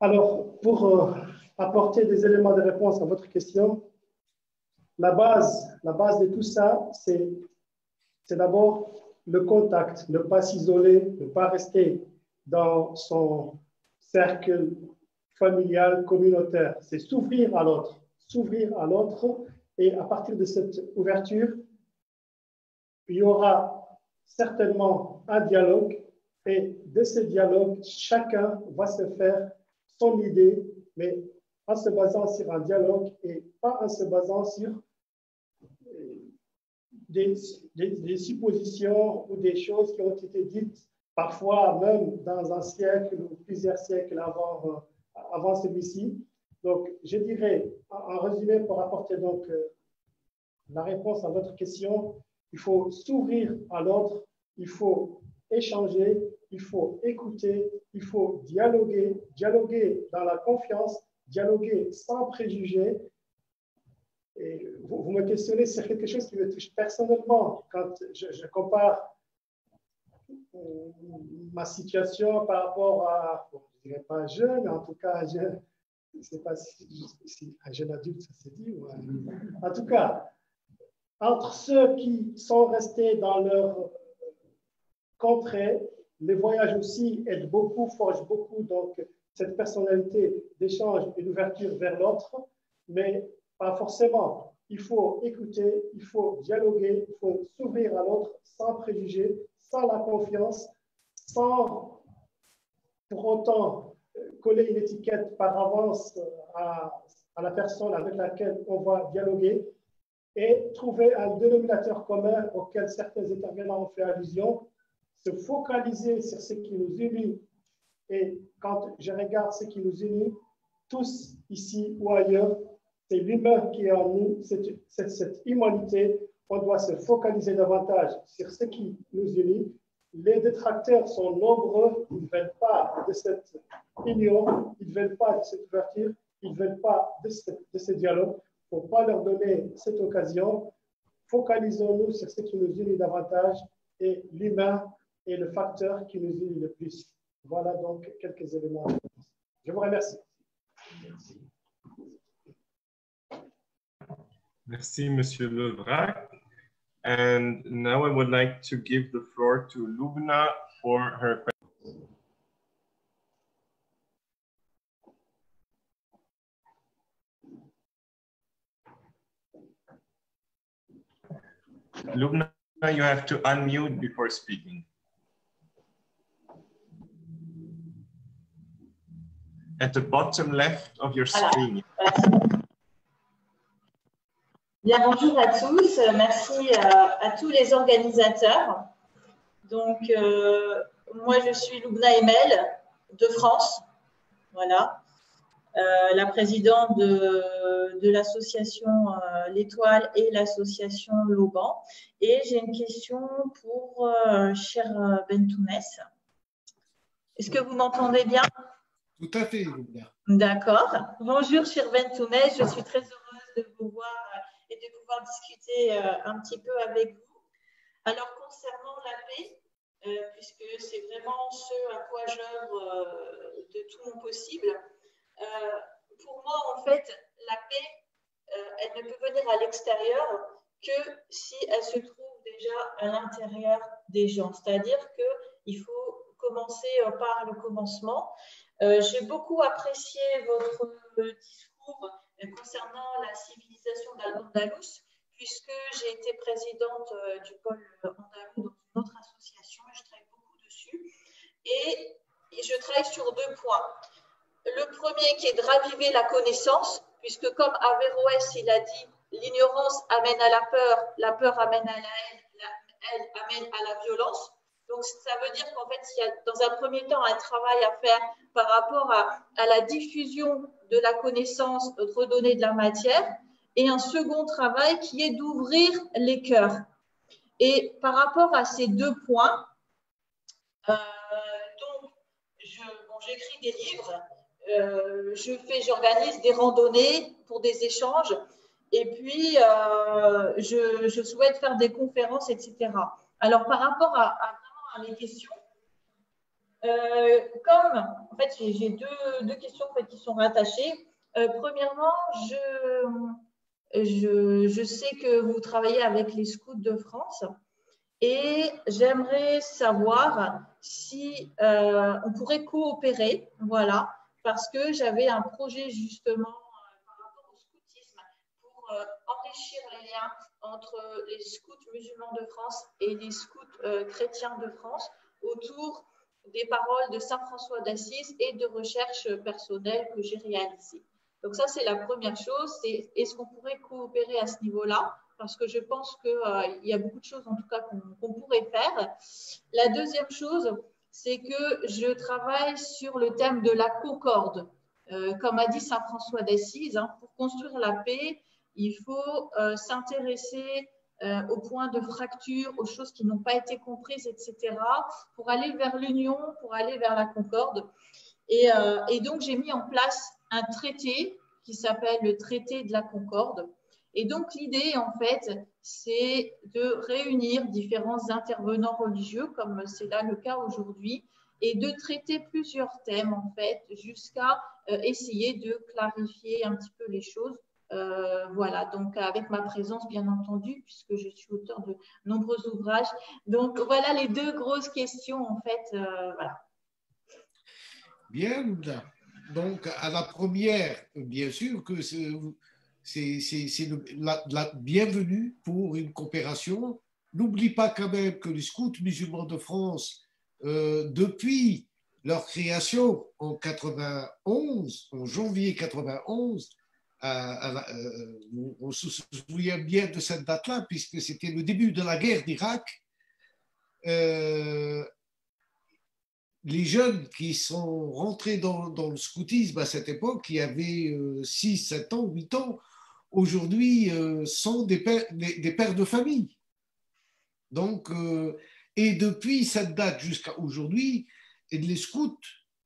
Alors, pour apporter des éléments de réponse à votre question, la base de tout ça, c'est d'abord le contact, ne pas s'isoler, ne pas rester dans son cercle familial, communautaire. C'est s'ouvrir à l'autre, et à partir de cette ouverture, il y aura certainement un dialogue, et de ce dialogue, chacun va se faire son idée, mais en se basant sur un dialogue et pas en se basant sur des suppositions ou des choses qui ont été dites parfois même dans un siècle ou plusieurs siècles avant celui-ci. Donc, je dirais, en résumé, pour apporter donc la réponse à votre question, il faut s'ouvrir à l'autre, il faut échanger, il faut écouter, il faut dialoguer, dialoguer dans la confiance, dialoguer sans préjugés. Et vous me questionnez sur quelque chose qui me touche personnellement quand je compare ma situation par rapport à, bon, je ne dirais pas jeune, mais en tout cas, je ne sais pas si un jeune adulte, ça se dit. Ou en tout cas, entre ceux qui sont restés dans leur contrée, les voyages aussi aident beaucoup, forgent beaucoup, donc cette personnalité d'échange et d'ouverture vers l'autre, mais pas forcément. Il faut écouter, il faut dialoguer, il faut s'ouvrir à l'autre sans préjugés, sans la confiance, sans pour autant coller une étiquette par avance à la personne avec laquelle on va dialoguer, et trouver un dénominateur commun auquel certains intervenants ont fait allusion, se focaliser sur ce qui nous unit. Et quand je regarde ce qui nous unit, tous ici ou ailleurs, c'est l'humain qui est en nous, cette humanité. On doit se focaliser davantage sur ce qui nous unit. Les détracteurs sont nombreux, ils ne veulent pas de cette union, ils ne veulent pas de cette ouverture, ils ne veulent pas de ce dialogue. Il ne faut pas leur donner cette occasion. Focalisons-nous sur ce qui nous unit davantage, et l'humain est le facteur qui nous unit le plus. Voilà donc quelques éléments. Je vous remercie. Merci. Merci, Monsieur Levrac. And now I would like to give the floor to Lubna for her question. Lubna, you have to unmute before speaking. At the bottom left of your screen. Bien, bonjour à tous. Merci à tous les organisateurs. Donc, moi, je suis Lubna Emel de France. Voilà. La présidente de l'association L'Étoile et l'association L'Auban. Et j'ai une question pour cher Bentounès. Est-ce que vous m'entendez bien? Tout à fait, Lubna. D'accord. Bonjour, cher Bentounès. Je suis très heureuse de vous voir et de pouvoir discuter un petit peu avec vous. Alors, concernant la paix, puisque c'est vraiment ce à quoi j'œuvre de tout mon possible, pour moi, en fait, la paix, elle ne peut venir à l'extérieur que si elle se trouve déjà à l'intérieur des gens. C'est-à-dire qu'il faut commencer par le commencement. J'ai beaucoup apprécié votre discours concernant la civilisation d'Al-Andalus, puisque j'ai été présidente du pôle andalou dans une autre association et je travaille beaucoup dessus. Et je travaille sur deux points. Le premier qui est de raviver la connaissance, puisque comme Averroès, il a dit, l'ignorance amène à la peur amène à la haine, la haine amène à la violence. Donc, ça veut dire qu'en fait, il y a dans un premier temps un travail à faire par rapport à la diffusion de la connaissance, redonner de la matière, et un second travail qui est d'ouvrir les cœurs. Et par rapport à ces deux points, donc, j'écris des livres, j'organise des randonnées pour des échanges, et puis je souhaite faire des conférences, etc. Alors, par rapport à mes questions, en fait, j'ai deux questions en fait, qui sont rattachées. Premièrement, je sais que vous travaillez avec les scouts de France Et j'aimerais savoir si on pourrait coopérer, voilà, parce que j'avais un projet justement par rapport au scoutisme pour enrichir les liens entre les scouts musulmans de France et les scouts chrétiens de France autour des paroles de Saint François d'Assise et de recherches personnelles que j'ai réalisées. Donc ça, c'est la première chose, c'est est-ce qu'on pourrait coopérer à ce niveau-là? Parce que je pense qu'il y a beaucoup de choses, en tout cas, qu'on pourrait faire. La deuxième chose, c'est que je travaille sur le thème de la concorde. Comme a dit Saint François d'Assise, hein, pour construire la paix, il faut s'intéresser aux points de fracture, aux choses qui n'ont pas été comprises, etc., pour aller vers l'union, pour aller vers la concorde. Et donc, j'ai mis en place un traité qui s'appelle le traité de la concorde. Et donc, l'idée, en fait, c'est de réunir différents intervenants religieux, comme c'est là le cas aujourd'hui, et de traiter plusieurs thèmes, en fait, jusqu'à essayer de clarifier un petit peu les choses. Voilà, donc avec ma présence, bien entendu, puisque je suis auteur de nombreux ouvrages. Donc, voilà les deux grosses questions, en fait. Voilà. Bien, donc à la première, bien sûr que c'est la bienvenue pour une coopération. N'oublie pas quand même que les scouts musulmans de France, depuis leur création en 91, en janvier 91, on se souvient bien de cette date-là, puisque c'était le début de la guerre d'Irak. Les jeunes qui sont rentrés dans le scoutisme à cette époque, qui avaient 6, 7 ans, 8 ans, aujourd'hui sont des pères de famille. Donc, et depuis cette date jusqu'à aujourd'hui, les scouts,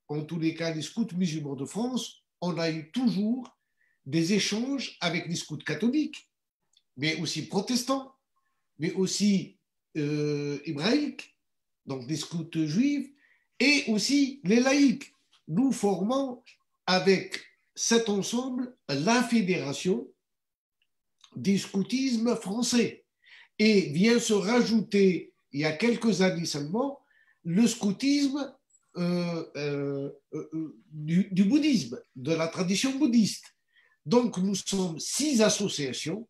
en tous les cas les scouts musulmans de France, on a eu toujours des échanges avec les scouts catholiques, mais aussi protestants, mais aussi hébraïques, donc des scouts juifs, et aussi les laïcs. Nous formons avec cet ensemble la fédération du scoutisme français. Et vient se rajouter, il y a quelques années seulement, le scoutisme du bouddhisme, de la tradition bouddhiste. Donc, nous sommes 6 associations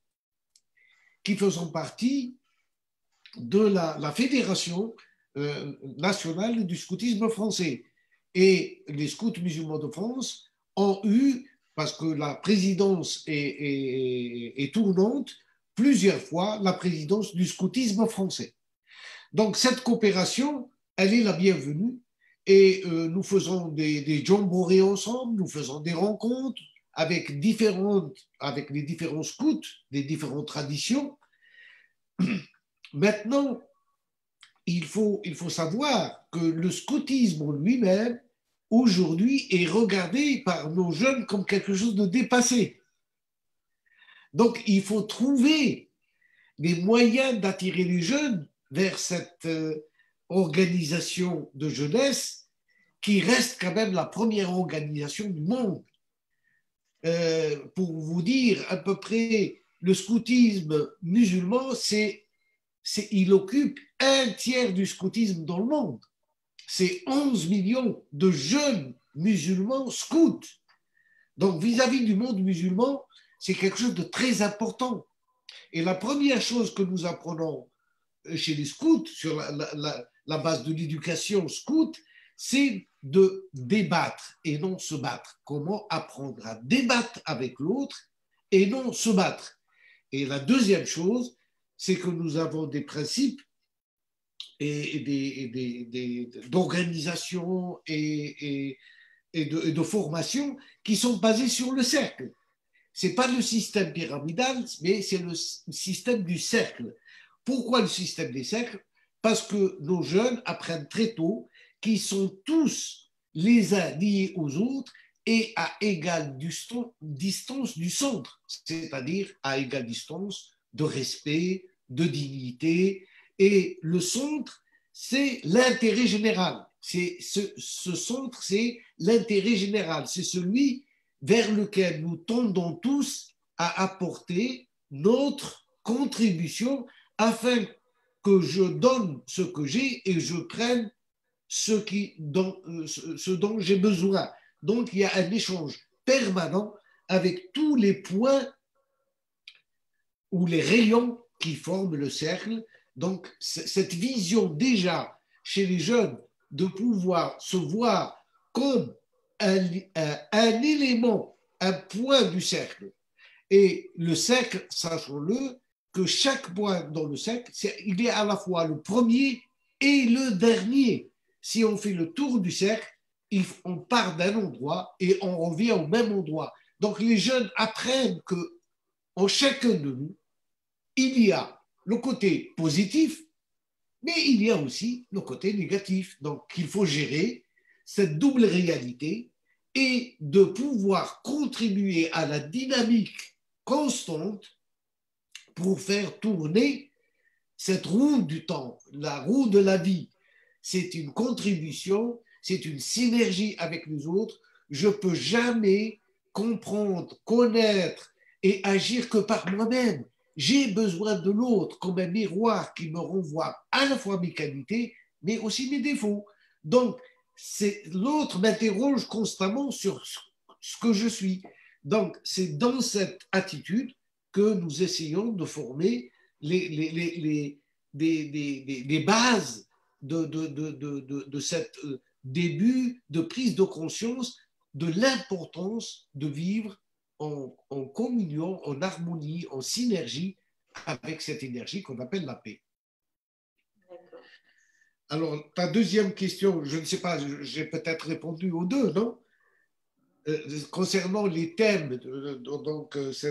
qui faisons partie de la Fédération nationale du scoutisme français. Et les scouts musulmans de France ont eu, parce que la présidence est tournante, plusieurs fois la présidence du scoutisme français. Donc, cette coopération, elle est la bienvenue. Et nous faisons des jamborees ensemble, nous faisons des rencontres avec les différents scouts, des différentes traditions. Maintenant, il faut savoir que le scoutisme lui-même, aujourd'hui, est regardé par nos jeunes comme quelque chose de dépassé. Donc, il faut trouver des moyens d'attirer les jeunes vers cette organisation de jeunesse qui reste quand même la première organisation du monde. Pour vous dire à peu près, le scoutisme musulman, il occupe 1/3 du scoutisme dans le monde. C'est 11 millions de jeunes musulmans scouts. Donc, vis-à-vis du monde musulman, c'est quelque chose de très important. Et la première chose que nous apprenons chez les scouts, sur la base de l'éducation scout, c'est de débattre et non se battre. Comment apprendre à débattre avec l'autre et non se battre. Et la deuxième chose, c'est que nous avons des principes d'organisation et de formation qui sont basés sur le cercle. Ce n'est pas le système pyramidal, mais c'est le système du cercle. Pourquoi le système des cercles? Parce que nos jeunes apprennent très tôt qu'ils sont tous les uns liés aux autres et à égale distance du centre, c'est-à-dire à égale distance de respect, de dignité. Et le centre, c'est l'intérêt général. Ce centre, c'est l'intérêt général. C'est celui vers lequel nous tendons tous à apporter notre contribution afin que je donne ce que j'ai et je prenne ce dont j'ai besoin. Donc, il y a un échange permanent avec tous les points ou les rayons qui forment le cercle. Donc, cette vision déjà chez les jeunes de pouvoir se voir comme un élément, un point du cercle. Et le cercle, sachons-le, que chaque point dans le cercle, il est à la fois le premier et le dernier. Si on fait le tour du cercle, on part d'un endroit et on revient au même endroit. Donc les jeunes apprennent que en chacun de nous, il y a le côté positif, mais il y a aussi le côté négatif. Donc il faut gérer cette double réalité et de pouvoir contribuer à la dynamique constante pour faire tourner cette roue du temps, la roue de la vie. C'est une contribution, c'est une synergie avec les autres. Je ne peux jamais comprendre, connaître et agir que par moi-même. J'ai besoin de l'autre comme un miroir qui me renvoie à la fois mes qualités, mais aussi mes défauts. Donc, l'autre m'interroge constamment sur ce que je suis. Donc, c'est dans cette attitude que nous essayons de former les bases de cet début de prise de conscience de l'importance de vivre en communion, en harmonie, en synergie avec cette énergie qu'on appelle la paix. Alors, ta deuxième question, je ne sais pas, j'ai peut-être répondu aux deux, non? Concernant les thèmes, donc ce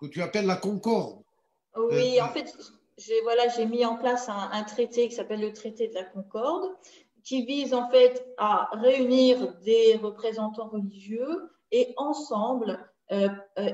que tu appelles la concorde. Oui, en fait, j'ai mis en place un traité qui s'appelle le traité de la Concorde, qui vise en fait à réunir des représentants religieux et ensemble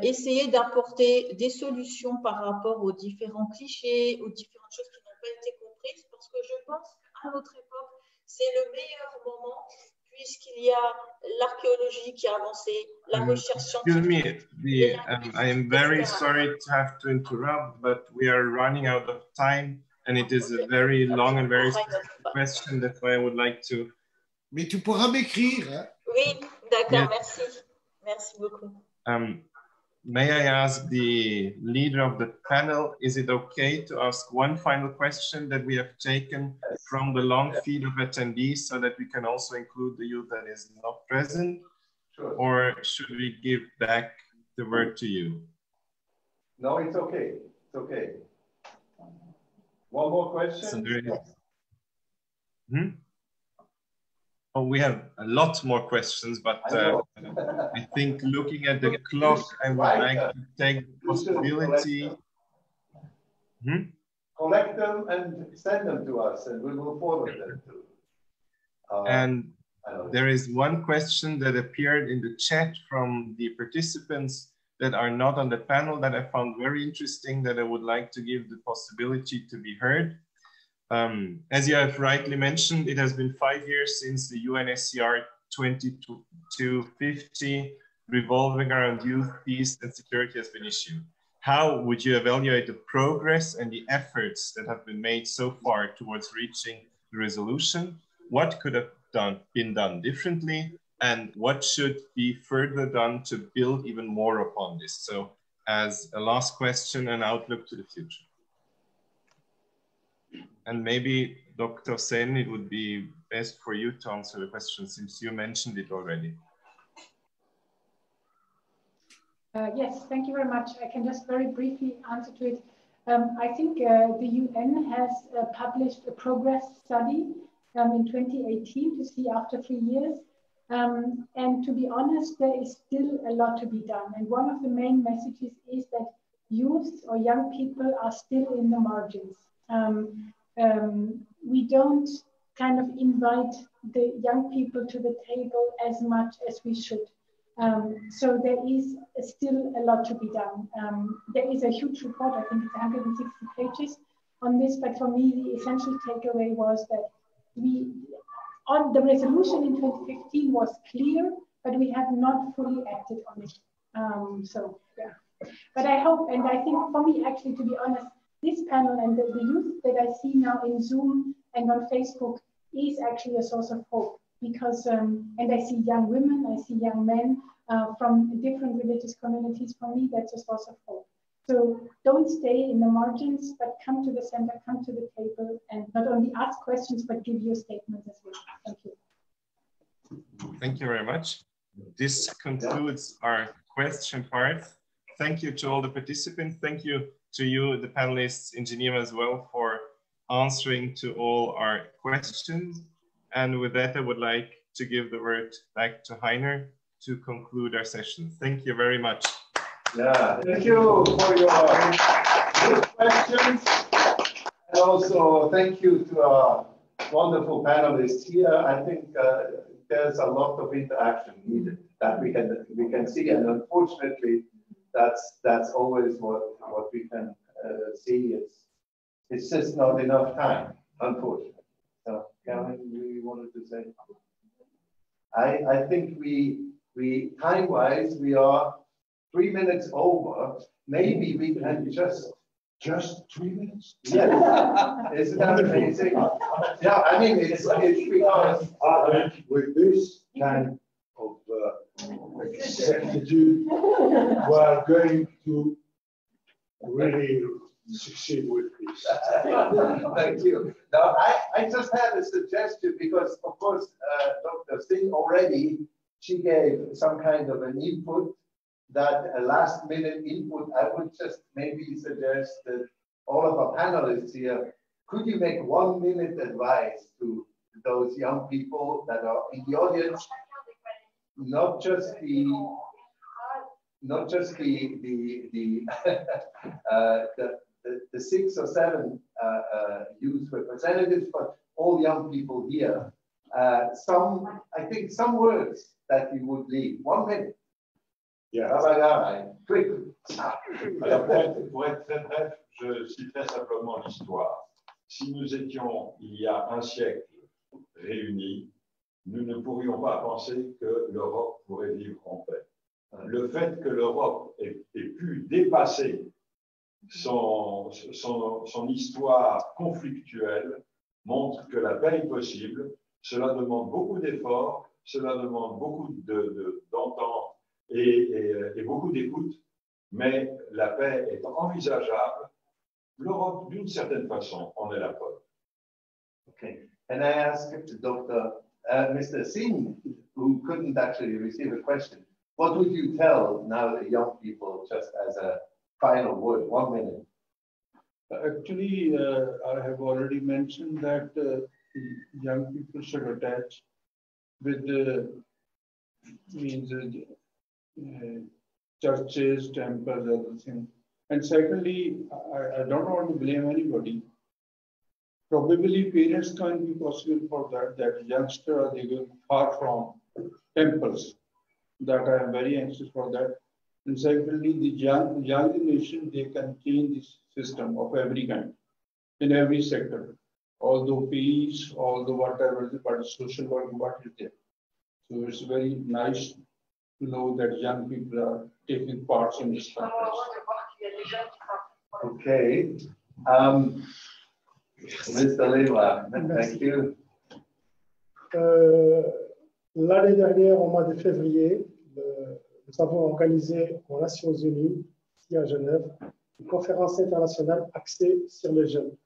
essayer d'apporter des solutions par rapport aux différents clichés, aux différentes choses qui n'ont pas été comprises, parce que je pense qu'à notre époque, c'est le meilleur moment puisqu'il y a l'archéologie qui a avancé, la recherche scientifique. Excuse me, I am very sorry to have to interrupt, but we are running out of time, and it is a very long and very specific question. That's why I would like to. Mais tu pourras m'écrire. Hein? Oui, d'accord, Yes. merci. Merci beaucoup. May I ask the leader of the panel, is it okay to ask one final question that we have taken from the long feed of attendees so that we can also include the youth that is not present? Sure. Or should we give back the word to you? No, it's okay. It's okay. One more question? So there is... Oh, we have a lot more questions, but I think looking at the clock, I would like to take the possibility. Collect them and send them to us, and we will forward them to. And there is one question that appeared in the chat from the participants that are not on the panel that I found very interesting, that I would like to give the possibility to be heard. As you have rightly mentioned, it has been 5 years since the UNSCR 2250 revolving around youth, peace and security has been issued. How would you evaluate the progress and the efforts that have been made so far towards reaching the resolution? What could have been done differently? And what should be further done to build even more upon this? So as a last question, an outlook to the future. And maybe, Dr. Sen, it would be best for you to answer the question since you mentioned it already. Yes, thank you very much. I can just very briefly answer to it. I think the UN has published a progress study in 2018 to see after 3 years. And to be honest, there is still a lot to be done. And one of the main messages is that youth or young people are still in the margins. We don't kind of invite the young people to the table as much as we should. So there is still a lot to be done. There is a huge report, I think it's 160 pages on this, but for me, the essential takeaway was that the resolution in 2015 was clear, but we have not fully acted on it. So, yeah. But I hope, and I think for me, actually, to be honest, this panel and the youth that I see now in Zoom and on Facebook is actually a source of hope because, and I see young women, I see young men from different religious communities. For me, that's a source of hope. So don't stay in the margins, but come to the center, come to the table, and not only ask questions, but give your statements as well. Thank you. Thank you very much. This concludes our question part. Thank you to all the participants. Thank you to you, the panelists in Geneva as well, for answering to all our questions. And with that, I would like to give the word back to Heiner to conclude our session. Thank you very much. Yeah, thank you for your good questions. And also thank you to our wonderful panelists here. I think there's a lot of interaction needed that we can see, and unfortunately, that's always what we can see. It's just not enough time, unfortunately. So, Karen, you wanted to say? I think we time-wise we are 3 minutes over. Maybe we can just 3 minutes. Yes, isn't that amazing? Yeah, I mean it's because with this kind of exactitude, we are going to really succeed with this. Thank you. Now, I just had a suggestion because, of course, Dr. Singh already, she gave some kind of an input, that a last-minute input. I would just maybe suggest that all of our panelists here, could you make 1 minute advice to those young people that are in the audience, not just the 6 or 7 youth representatives, but all young people here. I think some words that you would leave. 1 minute. Yeah. Quick. Alors, pour être très bref, je citerai simplement l'histoire. Si nous étions, il y a un siècle, réunis, nous ne pourrions pas penser que l'Europe pourrait vivre en paix. Le fait que l'Europe ait pu dépasser son histoire conflictuelle montre que la paix est possible. Cela demande beaucoup d'efforts, cela demande beaucoup d'entente et beaucoup d'écoute, mais la paix est envisageable. L'Europe, d'une certaine façon, en est la preuve. Okay. And I asked Mr. Singh, who couldn't actually receive a question, what would you tell now the young people, just as a final word, 1 minute? Actually, I have already mentioned that young people should attach with the churches, temples, everything. And secondly, I don't want to blame anybody. Probably parents can't be possible for that youngster, they go far from temples. That I am very anxious for that. And secondly, the young generation, they can change this system of every kind, in every sector. Although peace, although whatever, but social work, what is there. So it's very nice to know that young people are taking part in this conference. Okay. Mr. Leva, thank you. L'année dernière, au mois de février, nous avons organisé aux Nations Unies, ici à Genève, une conférence internationale axée sur les jeunes.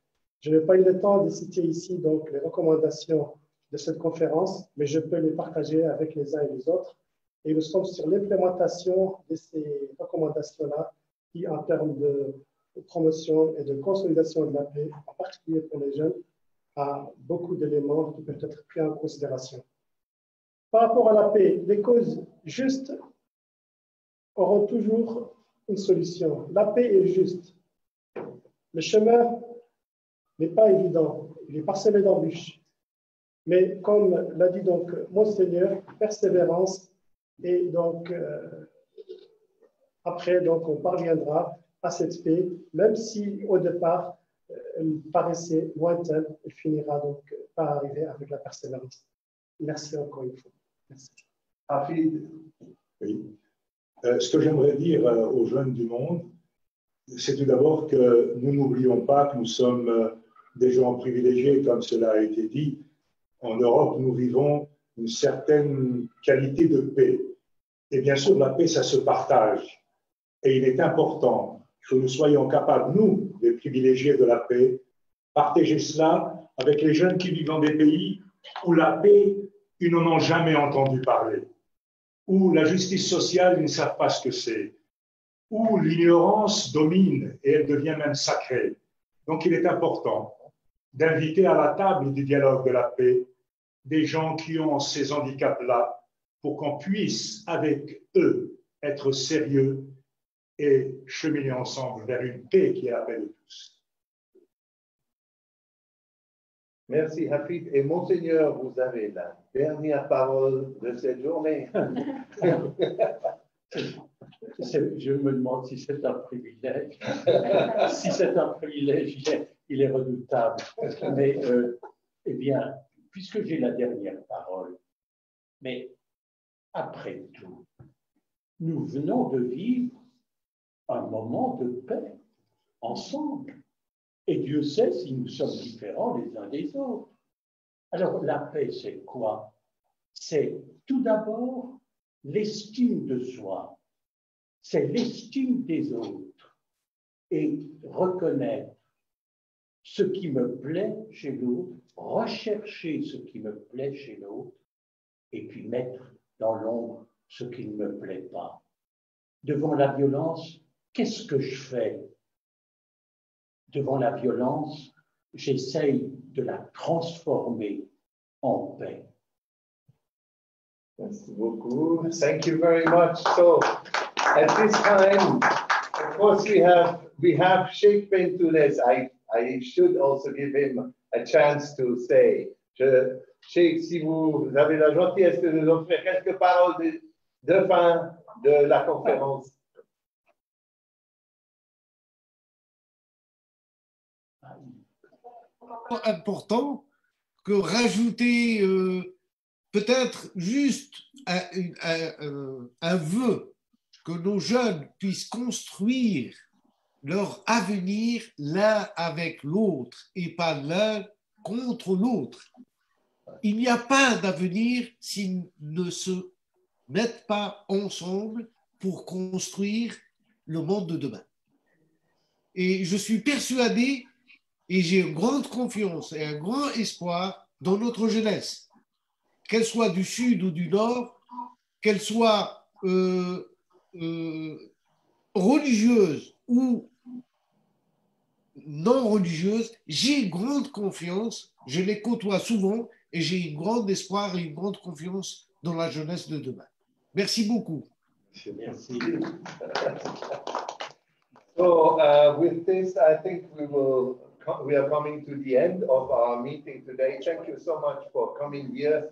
Je n'ai pas eu le temps de citer ici donc, les recommandations de cette conférence, mais je peux les partager avec les uns et les autres. Et nous sommes sur l'implémentation de ces recommandations-là qui, en termes de promotion et de consolidation de la paix, en particulier pour les jeunes, a beaucoup d'éléments qui peuvent être pris en considération. Par rapport à la paix, les causes justes auront toujours une solution. La paix est juste. Le chemin n'est pas évident, il est parsemé d'embûches. Mais comme l'a dit donc Monseigneur, persévérance et donc après donc on parviendra à cette paix, même si au départ elle paraissait lointaine, elle finira donc par arriver avec la persévérance. Merci encore une fois. Merci. Hafid. Oui. Ce que j'aimerais dire aux jeunes du monde, c'est tout d'abord que nous n'oublions pas que nous sommes des gens privilégiés, comme cela a été dit. En Europe, nous vivons une certaine qualité de paix. Et bien sûr, la paix, ça se partage. Et il est important que nous soyons capables, nous, les privilégiés de la paix, partager cela avec les jeunes qui vivent dans des pays où la paix, ils n'en ont jamais entendu parler, où la justice sociale, ils ne savent pas ce que c'est, où l'ignorance domine et elle devient même sacrée. Donc, il est important d'inviter à la table du dialogue de la paix des gens qui ont ces handicaps-là pour qu'on puisse, avec eux, être sérieux et cheminer ensemble vers une paix qui est la paix de tous. Merci, Hafid. Et Monseigneur, vous avez la dernière parole de cette journée. Je me demande si c'est un privilège. Si c'est un privilège, il est redoutable. Mais, eh bien, puisque j'ai la dernière parole, mais après tout, nous venons de vivre un moment de paix ensemble. Et Dieu sait si nous sommes différents les uns des autres. Alors, la paix, c'est quoi? C'est tout d'abord l'estime de soi, c'est l'estime des autres et reconnaître ce qui me plaît chez l'autre, rechercher ce qui me plaît chez l'autre et puis mettre dans l'ombre ce qui ne me plaît pas. Devant la violence, qu'est-ce que je fais? Devant la violence, j'essaye de la transformer en paix. Merci beaucoup. Thank you very much. So, at this time, of course, we have Sheikh Bentounes. I should also give him a chance to say. Sheikh, si vous avez la gentillesse de nous offrir quelques paroles de fin de la conférence. Important que rajouter peut-être juste un vœu que nos jeunes puissent construire leur avenir l'un avec l'autre et pas l'un contre l'autre. Il n'y a pas d'avenir s'ils ne se mettent pas ensemble pour construire le monde de demain. Et je suis persuadé et j'ai une grande confiance et un grand espoir dans notre jeunesse, qu'elle soit du sud ou du nord, qu'elle soit religieuse ou non religieuse. J'ai grande confiance, je les côtoie souvent et j'ai un grand espoir et une grande confiance dans la jeunesse de demain. Merci beaucoup. Merci. So with this, I think we are coming to the end of our meeting today. Thank you so much for coming here.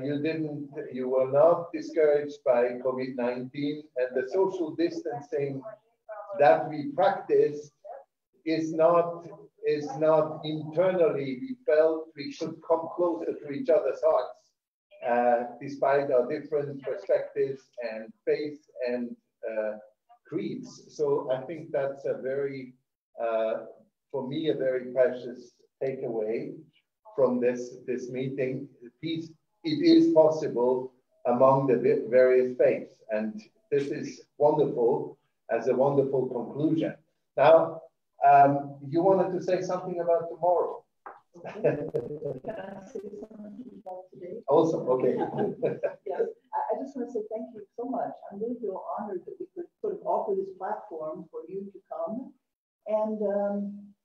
You were not discouraged by COVID-19, and the social distancing that we practice is not internally. We felt we should come closer to each other's hearts, despite our different perspectives and faiths and creeds. So I think that's a very, for me, a very precious takeaway from this meeting. Peace, it is possible among the various faiths, and this is wonderful as a wonderful conclusion. Now, you wanted to say something about tomorrow. Can I say something about today? Awesome, okay. Yes, I just want to say thank you so much. I really feel honored that we could sort of offer this platform for you to come. And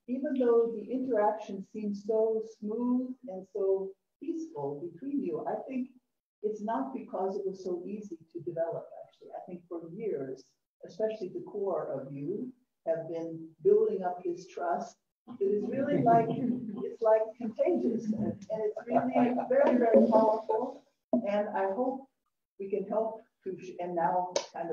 even though the interaction seems so smooth and so peaceful between you, I think it's not because it was so easy to develop, actually. I think for years, especially the core of you, have been building up this trust that is really like, it's like contagious. And it's really very, very powerful. And I hope we can help to, and now kind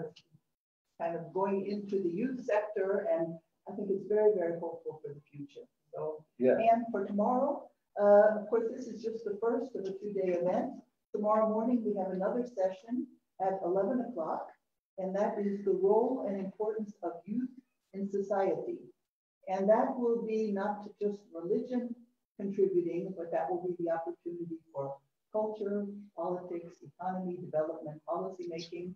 of going into the youth sector. And I think it's very, very hopeful for the future. So, yeah. And for tomorrow, of course, this is just the first of a two-day event. Tomorrow morning, we have another session at 11 o'clock, and that is the role and importance of youth in society. And that will be not just religion contributing, but that will be the opportunity for culture, politics, economy, development, policy making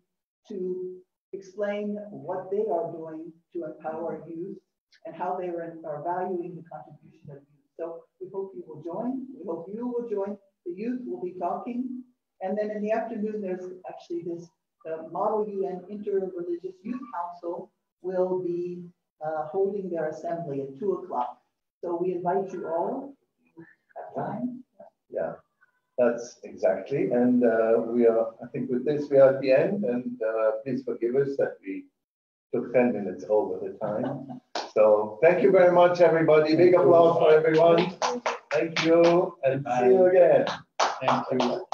to explain what they are doing to empower youth and how they are valuing the contribution of youth. So we hope you will join. We hope you will join. The youth will be talking. And then in the afternoon, there's actually this Model UN Interreligious Youth Council will be holding their assembly at 2 o'clock. So we invite you all. Have time. Yeah, that's exactly. And we are, I think with this, we are at the end. And please forgive us that we took 10 minutes over the time. So thank you very much, everybody. Big applause for everyone. Thank you. And see you again. Thank you.